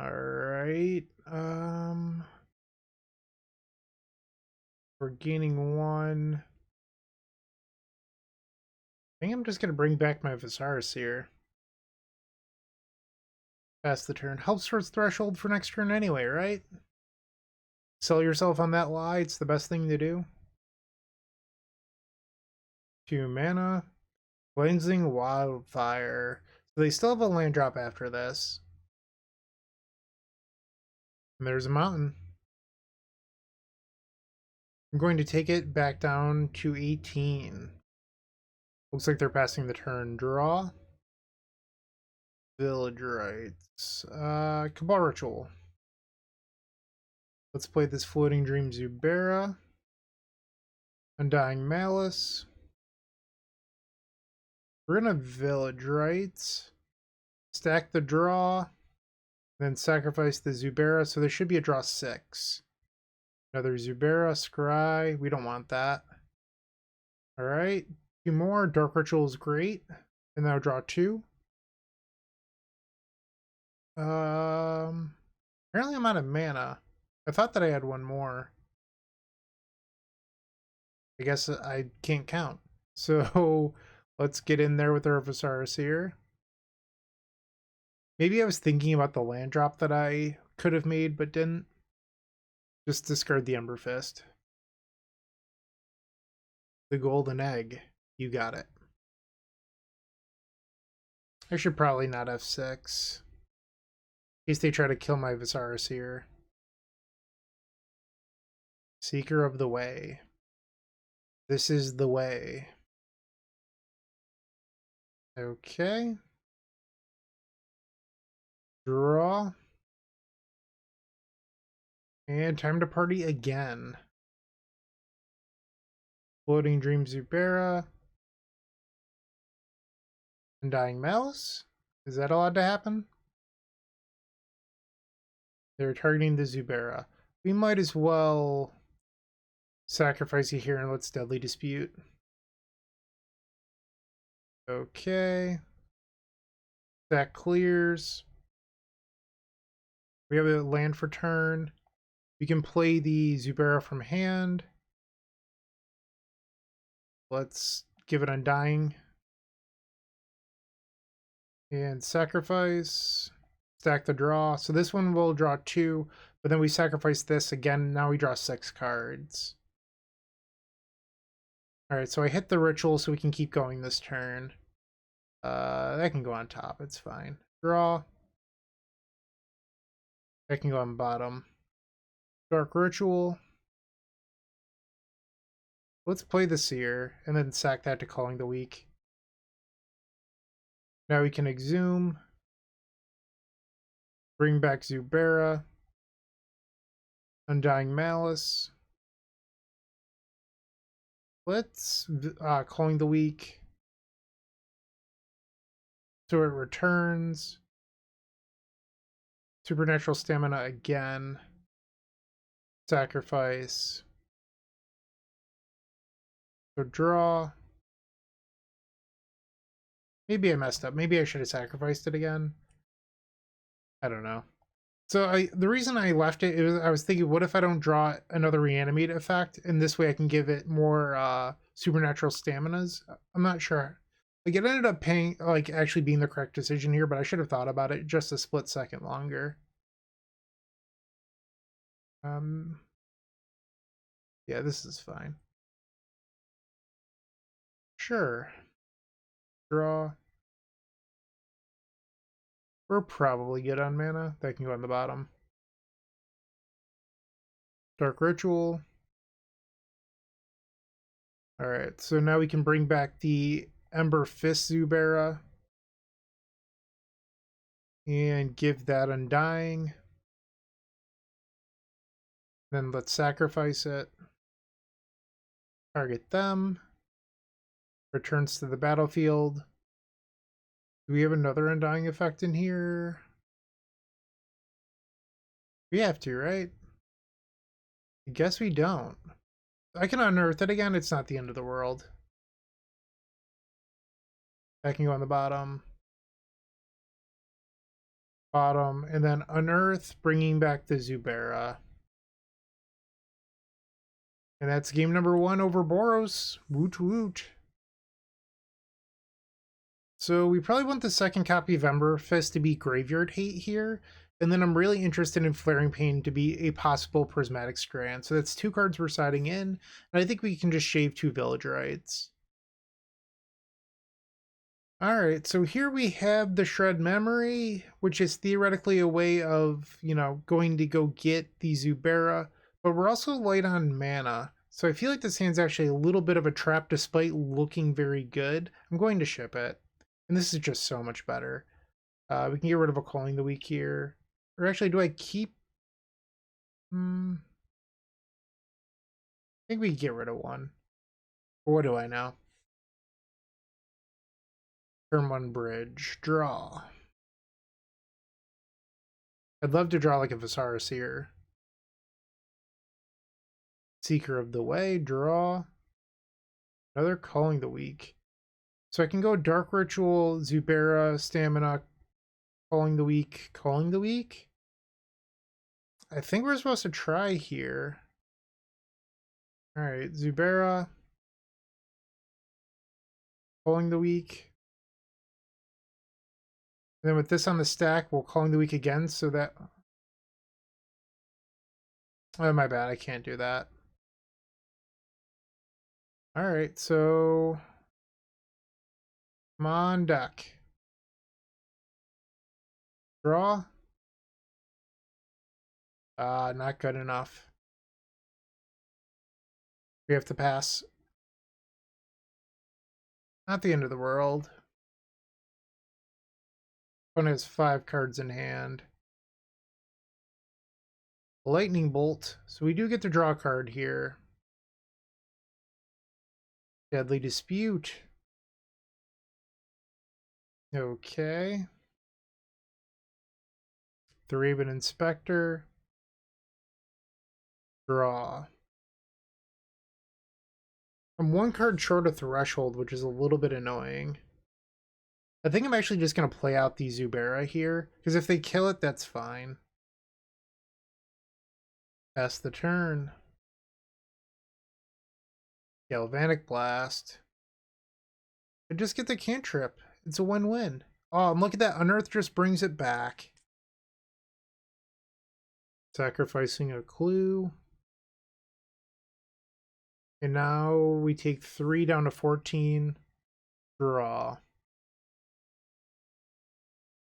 Alright. We're gaining 1. I think I'm just going to bring back my Viscera Seer. Pass the turn. Helps towards Threshold for next turn anyway, right? Sell yourself on that lie. It's the best thing to do. 2 mana. Cleansing Wildfire. So they still have a land drop after this. And there's a mountain. I'm going to take it back down to 18. Looks like they're passing the turn. Draw. Village Rites. Cabal Ritual. Let's play this Floating-Dream Zubera. Undying Malice. We're gonna Village Rites. Stack the draw. Then sacrifice the Zubera. So there should be a draw 6. Another Zubera, Scry. We don't want that. Alright. 2 more. Dark Ritual is great. And now draw 2. Apparently I'm out of mana. I thought that I had 1 more. I guess I can't count. So let's get in there with our Viscera Seer. Maybe I was thinking about the land drop that I could have made but didn't. Just discard the Ember-Fist. The golden egg. You got it. I should probably not F6. In case they try to kill my Viscera Seer. Seeker of the Way. This is the way. Okay. Draw. And time to party again. Floating-Dream Zubera. Undying Malice? Is that allowed to happen? They're targeting the Zubera. We might as well sacrifice you here and let's Deadly Dispute. Okay. That clears. We have a land for turn. We can play the Zubera from hand. Let's give it Undying. And sacrifice. Stack the draw. So this one will draw 2, but then we sacrifice this again. Now we draw 6 cards. Alright, so I hit the ritual so we can keep going this turn. That can go on top. It's fine. Draw. That can go on bottom. Dark Ritual. Let's play the Seer, and then sack that to Culling the Weak. Now we can Exhume. Bring back Zubera. Undying Malice. Let's Culling the Weak. So it returns. Supernatural Stamina again. Sacrifice. So draw. Maybe I messed up. Maybe I should have sacrificed it again. I don't know. So the reason I left it is I was thinking, what if I don't draw another reanimate effect, and this way I can give it more supernatural staminas? I'm not sure. Like, it ended up paying, like, actually being the correct decision here, but I should have thought about it just a split second longer. Yeah, this is fine. Sure. Draw. We're probably good on mana. That can go on the bottom. Dark Ritual. Alright, so now we can bring back the Ember-Fist Zubera. And give that Undying. Then let's sacrifice it. Target them. Returns to the battlefield. Do we have another Undying effect in here? We have to, right? I guess we don't. I can unearth it again. It's not the end of the world. That can go on the bottom. Bottom. And then unearth, bringing back the Zubera. And that's game number 1 over Boros. Woot woot. So we probably want the second copy of Ember-Fist to be Graveyard Hate here. And then I'm really interested in Flaring Pain to be a possible Prismatic Strand. So that's 2 cards we're siding in. And I think we can just shave 2 Village Rites. Alright, so here we have the Shred Memory, which is theoretically a way of, you know, going to go get the Zubera. But we're also light on mana. So I feel like this hand's actually a little bit of a trap despite looking very good. I'm going to ship it. And this is just so much better. We can get rid of a Culling the Weak here. Or actually, do I keep... I think we can get rid of one. Or what do I know? Turn 1 bridge. Draw. I'd love to draw like a Viscera Seer. Seeker of the Way. Draw. Another Culling the Weak. So I can go Dark Ritual, Zubera, Stamina, Culling the Weak, Culling the Weak. I think we're supposed to try here. Alright, Zubera, Culling the Weak. And then with this on the stack, we'll Culling the Weak again so that... Oh, my bad. I can't do that. Alright, so... Come on, deck. Draw. Not good enough. We have to pass. Not the end of the world. One has 5 cards in hand. Lightning Bolt. So we do get to draw a card here. Deadly Dispute. Okay. The Raven Inspector. Draw. I'm 1 card short of Threshold, which is a little bit annoying. I think I'm actually just going to play out the Zubera here, because if they kill it, that's fine. Pass the turn. Galvanic Blast. I just get the cantrip. It's a win-win. Oh, and look at that. Unearth just brings it back. Sacrificing a clue. And now we take 3 down to 14. Draw.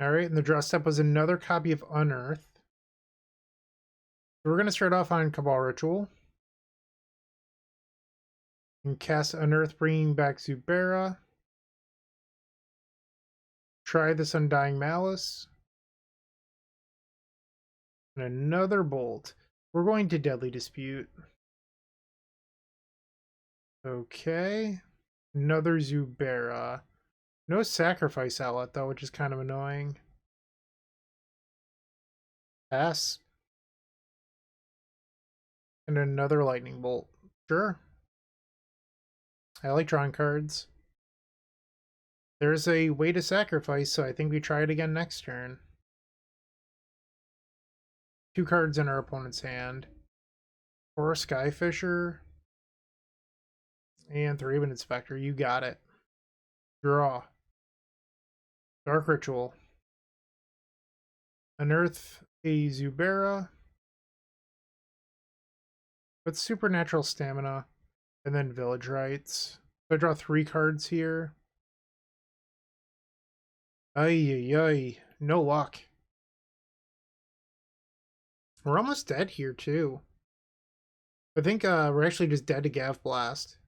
Alright, and the draw step was another copy of Unearth. So we're going to start off on Cabal Ritual. And cast Unearth, bringing back Zubera. Try this Undying Malice. And another Bolt. We're going to Deadly Dispute. Okay. Another Zubera. No Sacrifice Outlet, though, which is kind of annoying. Pass. And another Lightning Bolt. Sure. I like drawing cards. There's a way to sacrifice, so I think we try it again next turn. 2 cards in our opponent's hand. 4 Skyfisher. And 3 Raven Inspector. You got it. Draw. Dark Ritual. Unearth a Zubera. With Supernatural Stamina. And then Village Rites. So I draw 3 cards here. Ay, ay, ay. No luck. We're almost dead here, too. I think we're actually just dead to Gav Blast.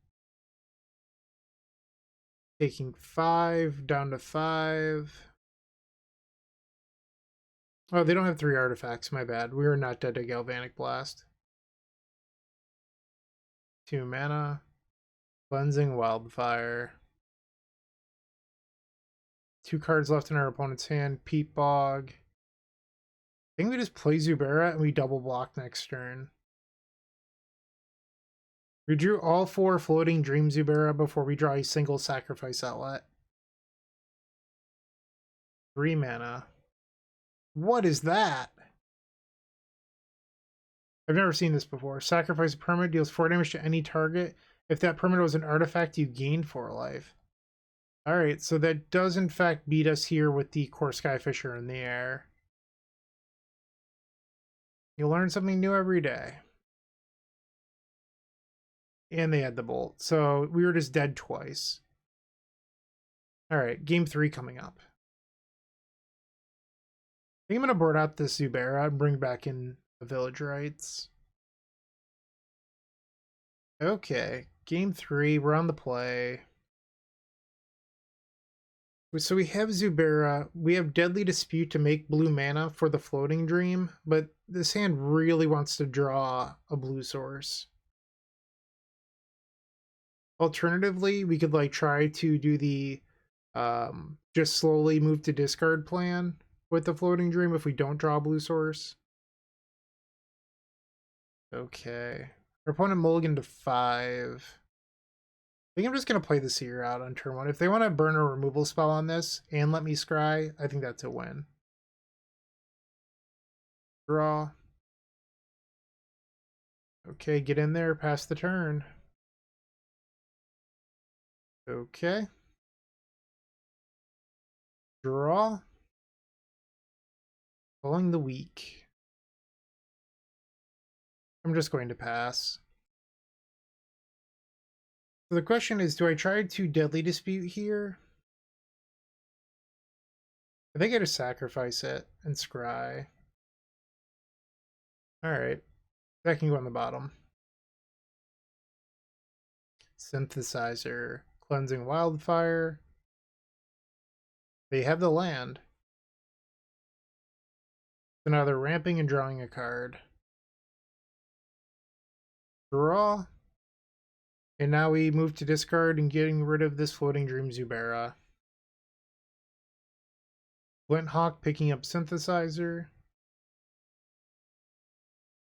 Taking 5 down to 5. Oh, they don't have 3 artifacts. My bad. We are not dead to Galvanic Blast. 2 mana. Cleansing Wildfire. 2 cards left in our opponent's hand. Peat Bog. I think we just play Zubera and we double block next turn. We drew all 4 Floating-Dream Zubera before we draw a single Sacrifice Outlet. 3 mana. What is that? I've never seen this before. Sacrifice a permanent, deals 4 damage to any target. If that permanent was an artifact, you gain 4 life. Alright, so that does in fact beat us here with the Core Skyfisher in the air. You learn something new every day. And they had the Bolt, so we were just dead twice. Alright, game 3 coming up. I think I'm going to board out this Zubera and bring back in the Village Rites. Okay, game 3, we're on the play. So we have Zubera, we have Deadly Dispute to make blue mana for the Floating-Dream, but this hand really wants to draw a blue source. Alternatively, we could like try to do the just slowly move to discard plan with the Floating-Dream if we don't draw a blue source. Okay. Our opponent mulligan to 5. I think I'm just going to play the Seer out on turn 1. If they want to burn a removal spell on this and let me scry, I think that's a win. Draw. Okay, get in there, pass the turn. Okay. Draw. Culling the Weak. I'm just going to pass. So the question is, do I try to Deadly Dispute here? I think I just sacrifice it and scry. Alright. That can go on the bottom. Synthesizer. Cleansing Wildfire. They have the land. So now they're ramping and drawing a card. Draw. And now we move to discard and getting rid of this Floating-Dream Zubera. Glint Hawk picking up Synthesizer.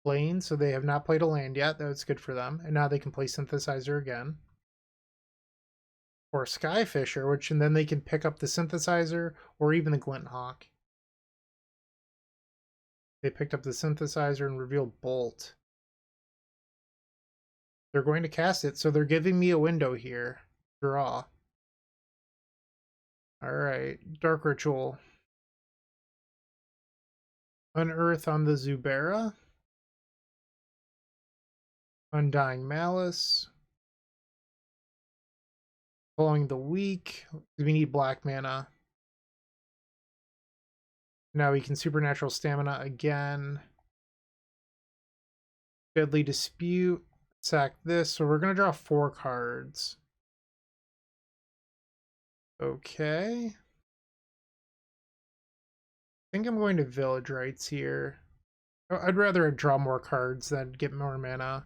Playing, so they have not played a land yet. That's good for them. And now they can play Synthesizer again. Or Skyfisher, which and then they can pick up the Synthesizer or even the Glint Hawk. They picked up the Synthesizer and revealed Bolt. They're going to cast it, so they're giving me a window here. Draw. Alright, Dark Ritual. Unearth on the Zubera. Undying Malice. Culling the Weak. We need black mana. Now we can Supernatural Stamina again. Deadly Dispute. Sack this. So we're going to draw 4 cards. Okay. I think I'm going to Village Rites here. I'd rather draw more cards than get more mana.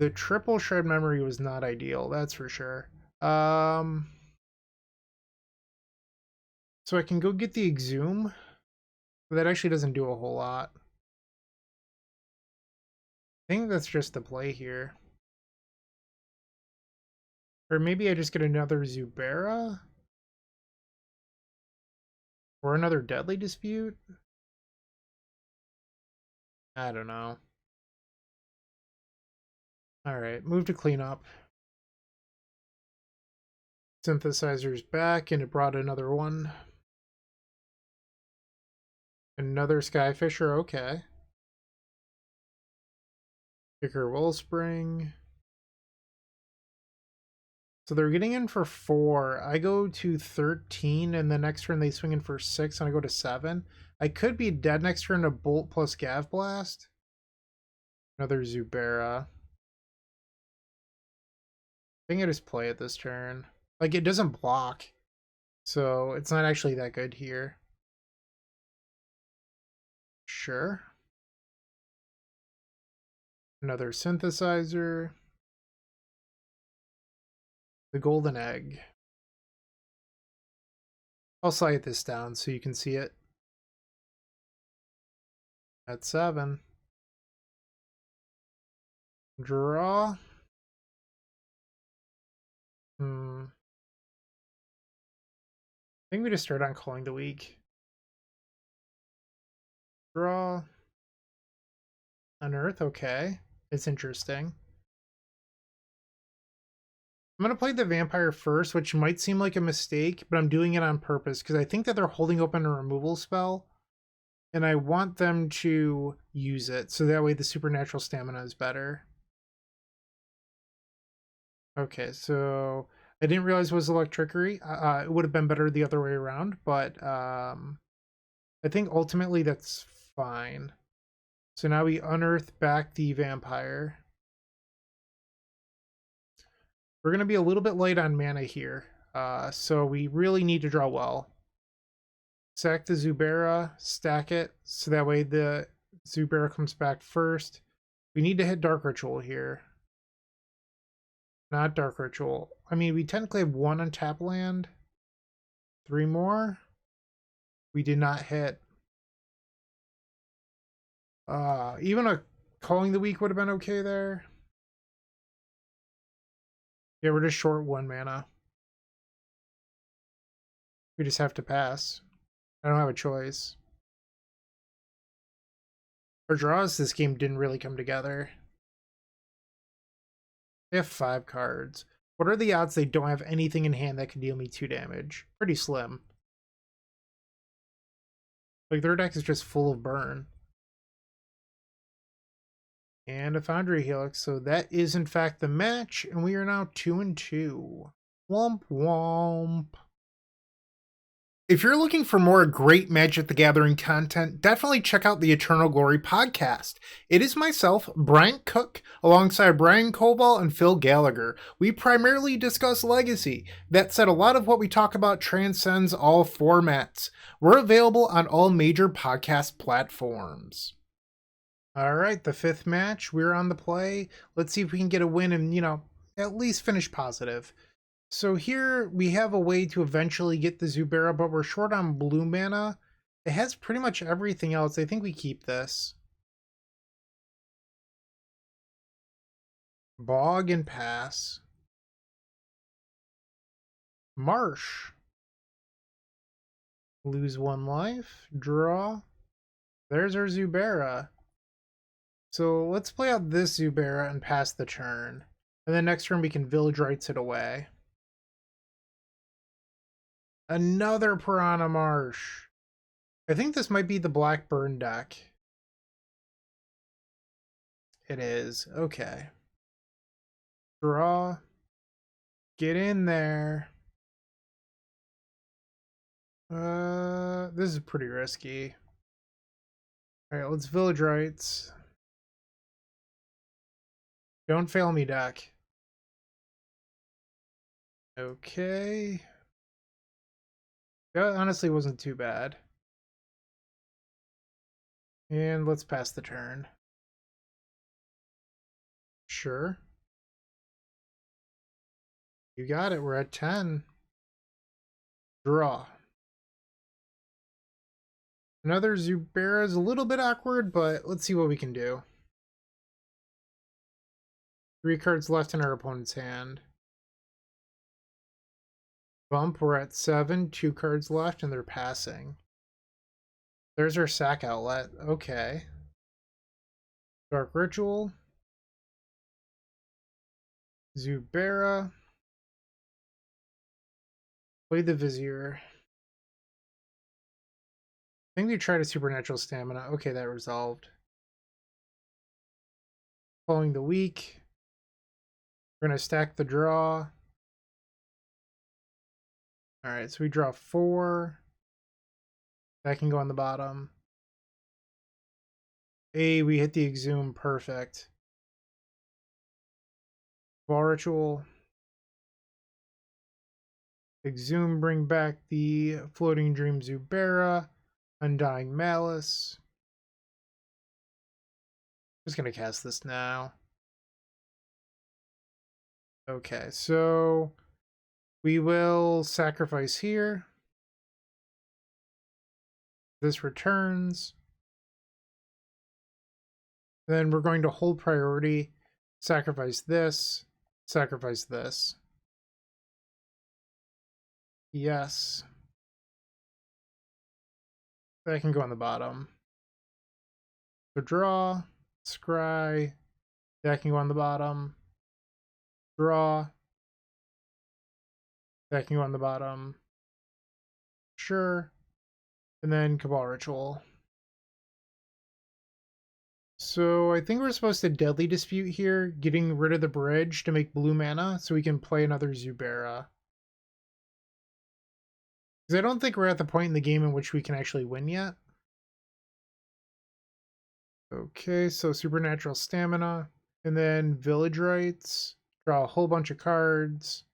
The triple Shred Memory was not ideal, that's for sure. So I can go get the Exhume. But that actually doesn't do a whole lot. I think that's just the play here. Or maybe I just get another Zubera? Or another Deadly Dispute? I don't know. Alright, move to cleanup. Synthesizer's back, and it brought another one. Another Skyfisher, okay. Kicker Wellspring. So they're getting in for 4. I go to 13, and the next turn they swing in for 6, and I go to 7. I could be dead next turn to Bolt plus Gav Blast. Another Zubera. I think I just play it this turn. Like, it doesn't block, so it's not actually that good here. Sure. Another Synthesizer. The Golden Egg. I'll slide this down so you can see it. At 7. Draw. I think we just start on Culling the Weak. Draw. Unearth, okay. It's interesting. I'm going to play the Vampire first, which might seem like a mistake, but I'm doing it on purpose because I think that they're holding open a removal spell, and I want them to use it, so that way the Supernatural Stamina is better. Okay, so I didn't realize it was Electrickery. It would have been better the other way around, but I think ultimately that's fine. So now we unearth back the Vampire. We're going to be a little bit light on mana here, so we really need to draw well. Sack the Zubera, stack it, so that way the Zubera comes back first. We need to hit Dark Ritual here. Not Dark Ritual. I mean, we technically have 1 untap land. 3 more. We did not hit. Even a Culling the Weak would have been okay there. Yeah, we're just short 1 mana. We just have to pass. I don't have a choice. Our draws this game didn't really come together. They have 5 cards. What are the odds they don't have anything in hand that can deal me 2 damage? Pretty slim. Like, their deck is just full of burn. And a Foundry Helix. So that is in fact the match, and we are now 2-2. Womp womp. If you're looking for more great Magic the Gathering content, definitely check out the Eternal Glory podcast. It is myself, Bryant Cook, alongside Brian Koval and Phil Gallagher. We primarily discuss Legacy. That said, a lot of what we talk about transcends all formats. We're available on all major podcast platforms. All right, the fifth match. We're on the play. Let's see if we can get a win and, at least finish positive. So here we have a way to eventually get the Zubera, but we're short on blue mana. It has pretty much everything else. I think we keep this. Bog and pass. Marsh. Lose 1 life. Draw. There's our Zubera. So let's play out this Zubera and pass the turn. And then next turn we can Village Rites it away. Another Piranha Marsh. I think this might be the Blackburn deck. It is. Okay. Draw. Get in there. This is pretty risky. Alright, let's Village Rites. Don't fail me, deck. Okay. That honestly wasn't too bad. And let's pass the turn. Sure. You got it. We're at 10. Draw. Another Zubera is a little bit awkward, but let's see what we can do. 3 cards left in our opponent's hand. Bump, we're at 7. 2 cards left, and they're passing. There's our sack outlet. Okay. Dark Ritual. Zubera. Play the Vizier. I think they tried a Supernatural Stamina. Okay, that resolved. Culling the Weak. We're going to stack the draw. Alright, so we draw 4. That can go on the bottom. Hey, we hit the Exhume. Perfect. Ball Ritual. Exhume, bring back the Floating-Dream Zubera. Undying Malice. I'm just going to cast this now. Okay, so we will sacrifice here. This returns. Then we're going to hold priority, sacrifice this, sacrifice this. Yes. That can go on the bottom. So draw, scry, that can go on the bottom. Draw. That can go on the bottom. Sure. And then Cabal Ritual. So I think we're supposed to Deadly Dispute here, getting rid of the bridge to make blue mana so we can play another Zubera. Because I don't think we're at the point in the game in which we can actually win yet. Okay, so Supernatural Stamina. And then Village Rites. Draw a whole bunch of cards.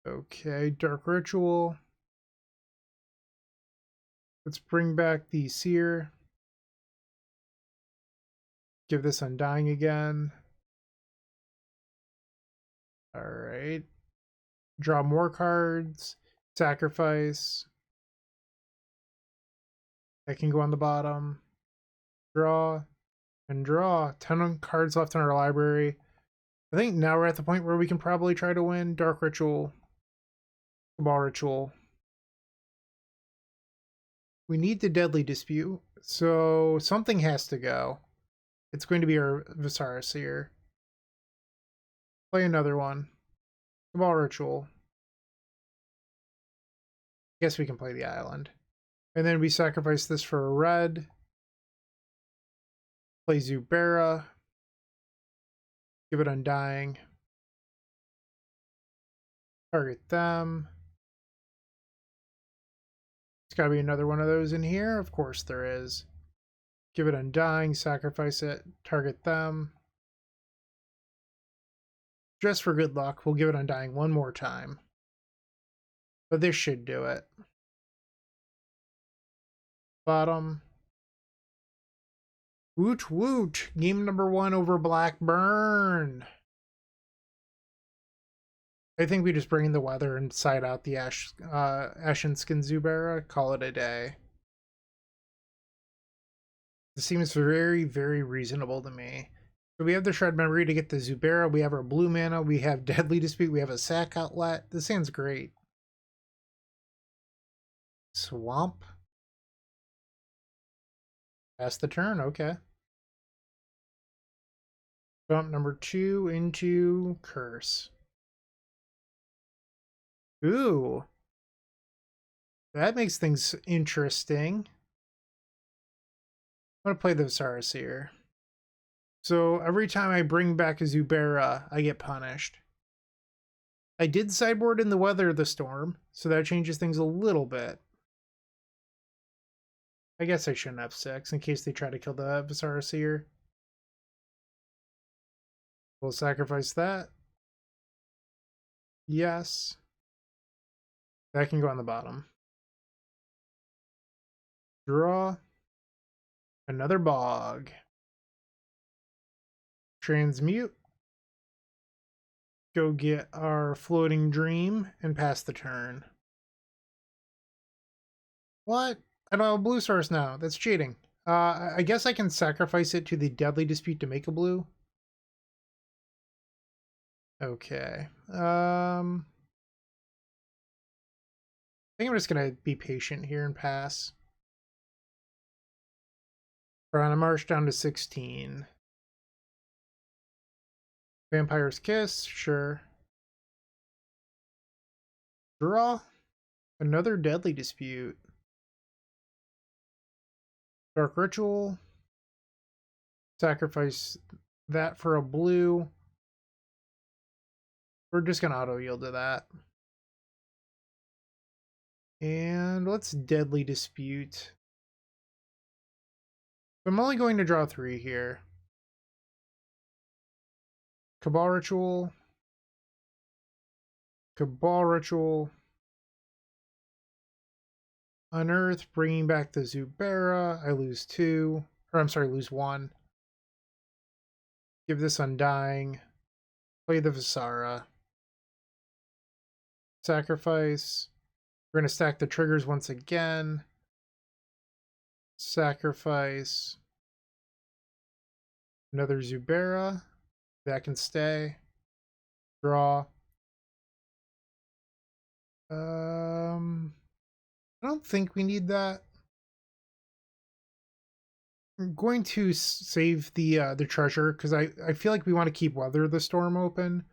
Okay, Dark Ritual. Let's bring back the Seer. Give this Undying again. Alright. Draw more cards. Sacrifice. That can go on the bottom. Draw. And draw. 10 cards left in our library. I think now we're at the point where we can probably try to win. Dark Ritual. Cabal Ritual. We need the Deadly Dispute, so something has to go. It's going to be our Viscera Seer. Play another one. Cabal Ritual. Guess we can play the island. And then we sacrifice this for a red. Play Zubera. Give it Undying. Target them. There's got to be another one of those in here. Of course there is. Give it Undying. Sacrifice it. Target them. Just for good luck, we'll give it Undying one more time. But this should do it. Bottom. Woot woot. Game number 1 over Blackburn. I think we just bring in the weather and side out the Ashen Skin Zubera. Call it a day. This seems very, very reasonable to me. So we have the Shred Memory to get the Zubera. We have our blue mana. We have Deadly Dispute. We have a sack outlet. This sounds great. Swamp. Pass the turn. Okay. Bump number 2 into Curse. Ooh. That makes things interesting. I'm going to play the Viscera Seer. So every time I bring back a Zubera, I get punished. I did sideboard in the Weather the Storm, so that changes things a little bit. I guess I shouldn't have 6 in case they try to kill the Viscera Seer. We'll sacrifice that. Yes. That can go on the bottom. Draw. Another Bog. Transmute. Go get our Floating-Dream and pass the turn. What? I don't have a blue source now. That's cheating. I guess I can sacrifice it to the Deadly Dispute to make a blue. Okay. I think I'm just gonna be patient here and pass. We're on a march down to 16. Vampire's Kiss, sure. Draw. Another Deadly Dispute. Dark Ritual. Sacrifice that for a blue. We're just gonna auto yield to that. And let's Deadly Dispute. I'm only going to draw 3 here. Cabal Ritual. Cabal Ritual. Unearth, bringing back the Zubera. I lose 2. Or I'm sorry, lose 1. Give this Undying. Play the Viscera. Sacrifice. We're going to stack the triggers once again. Sacrifice. Another Zubera. That can stay. Draw. I don't think we need that. I'm going to save the treasure because I feel like we want to keep Weather the Storm open.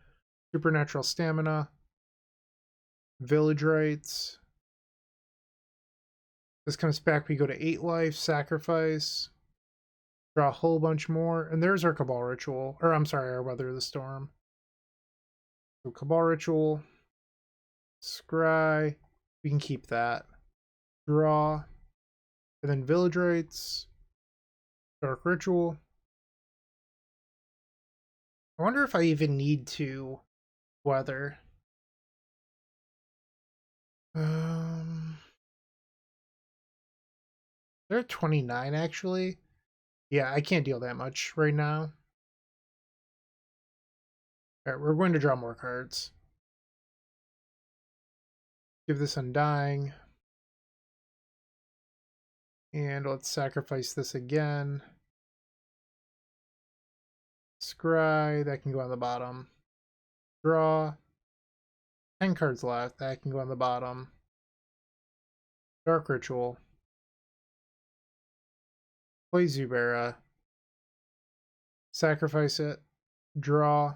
Supernatural Stamina. Village Rites. This comes back, we go to 8 life, sacrifice. Draw a whole bunch more. And there's our Cabal Ritual. Or I'm sorry, our Weather the Storm. So Cabal Ritual. Scry. We can keep that. Draw. And then Village Rites. Dark Ritual. I wonder if I even need to Weather. They're at 29 actually. Yeah, I can't deal that much right now. Alright, we're going to draw more cards. Give this Undying. And let's sacrifice this again. Scry, that can go on the bottom. Draw. 10 cards left, that can go on the bottom. Dark Ritual. Play Zubera. Sacrifice it. Draw.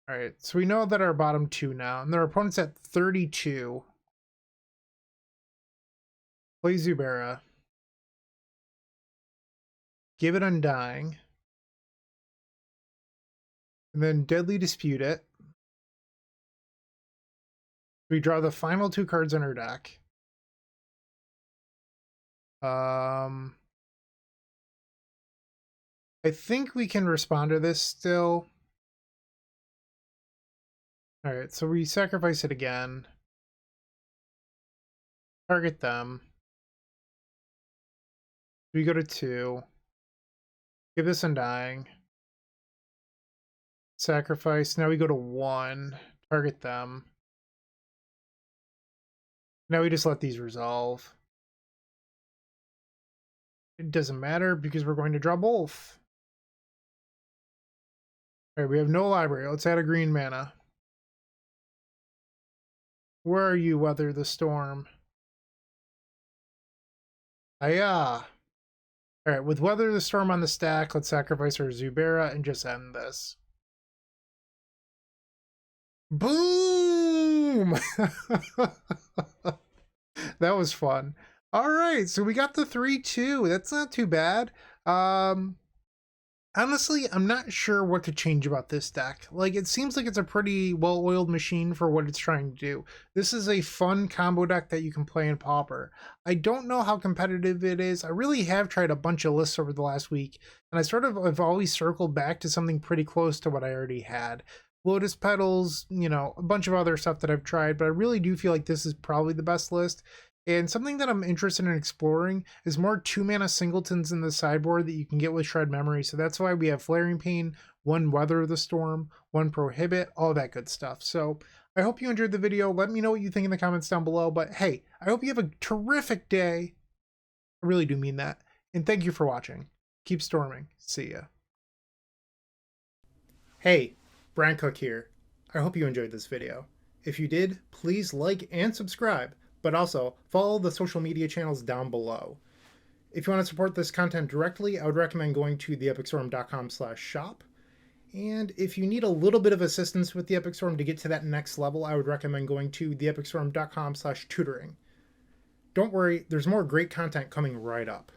Alright, so we know that our bottom 2 now, and their opponent's at 32. Play Zubera. give it Undying, and then Deadly Dispute it. We draw the final 2 cards in our deck. I think we can respond to this still. Alright, so we sacrifice it again. Target them. We go to 2. Give this Undying. Sacrifice. Now we go to 1. Target them. Now we just let these resolve. It doesn't matter because we're going to draw both. Alright, we have no library. Let's add a green mana. Where are you, Weather the Storm? Hiya! Alright, with Weather the Storm on the stack, let's sacrifice our Zubera and just end this. Boom! That was fun. Alright, so we got the 3-2. That's not too bad. Honestly, I'm not sure what to change about this deck. Like, it seems like it's a pretty well-oiled machine for what it's trying to do. This is a fun combo deck that you can play in Pauper. I don't know how competitive it is. I really have tried a bunch of lists over the last week, and I sort of have always circled back to something pretty close to what I already had. Lotus Petals, you know, a bunch of other stuff that I've tried, but I really do feel like this is probably the best list. And something that I'm interested in exploring is more 2-mana singletons in the sideboard that you can get with Shred Memory. So that's why we have Flaring Pain, 1 Weather the Storm, 1 Prohibit, all that good stuff. So I hope you enjoyed the video. Let me know what you think in the comments down below. But hey, I hope you have a terrific day. I really do mean that. And thank you for watching. Keep storming. See ya. Hey, Bryant Cook here. I hope you enjoyed this video. If you did, please like and subscribe. But also follow the social media channels down below. If you want to support this content directly, I would recommend going to theepicstorm.com/shop. And if you need a little bit of assistance with the Epic Storm to get to that next level, I would recommend going to theepicstorm.com/tutoring. Don't worry, there's more great content coming right up.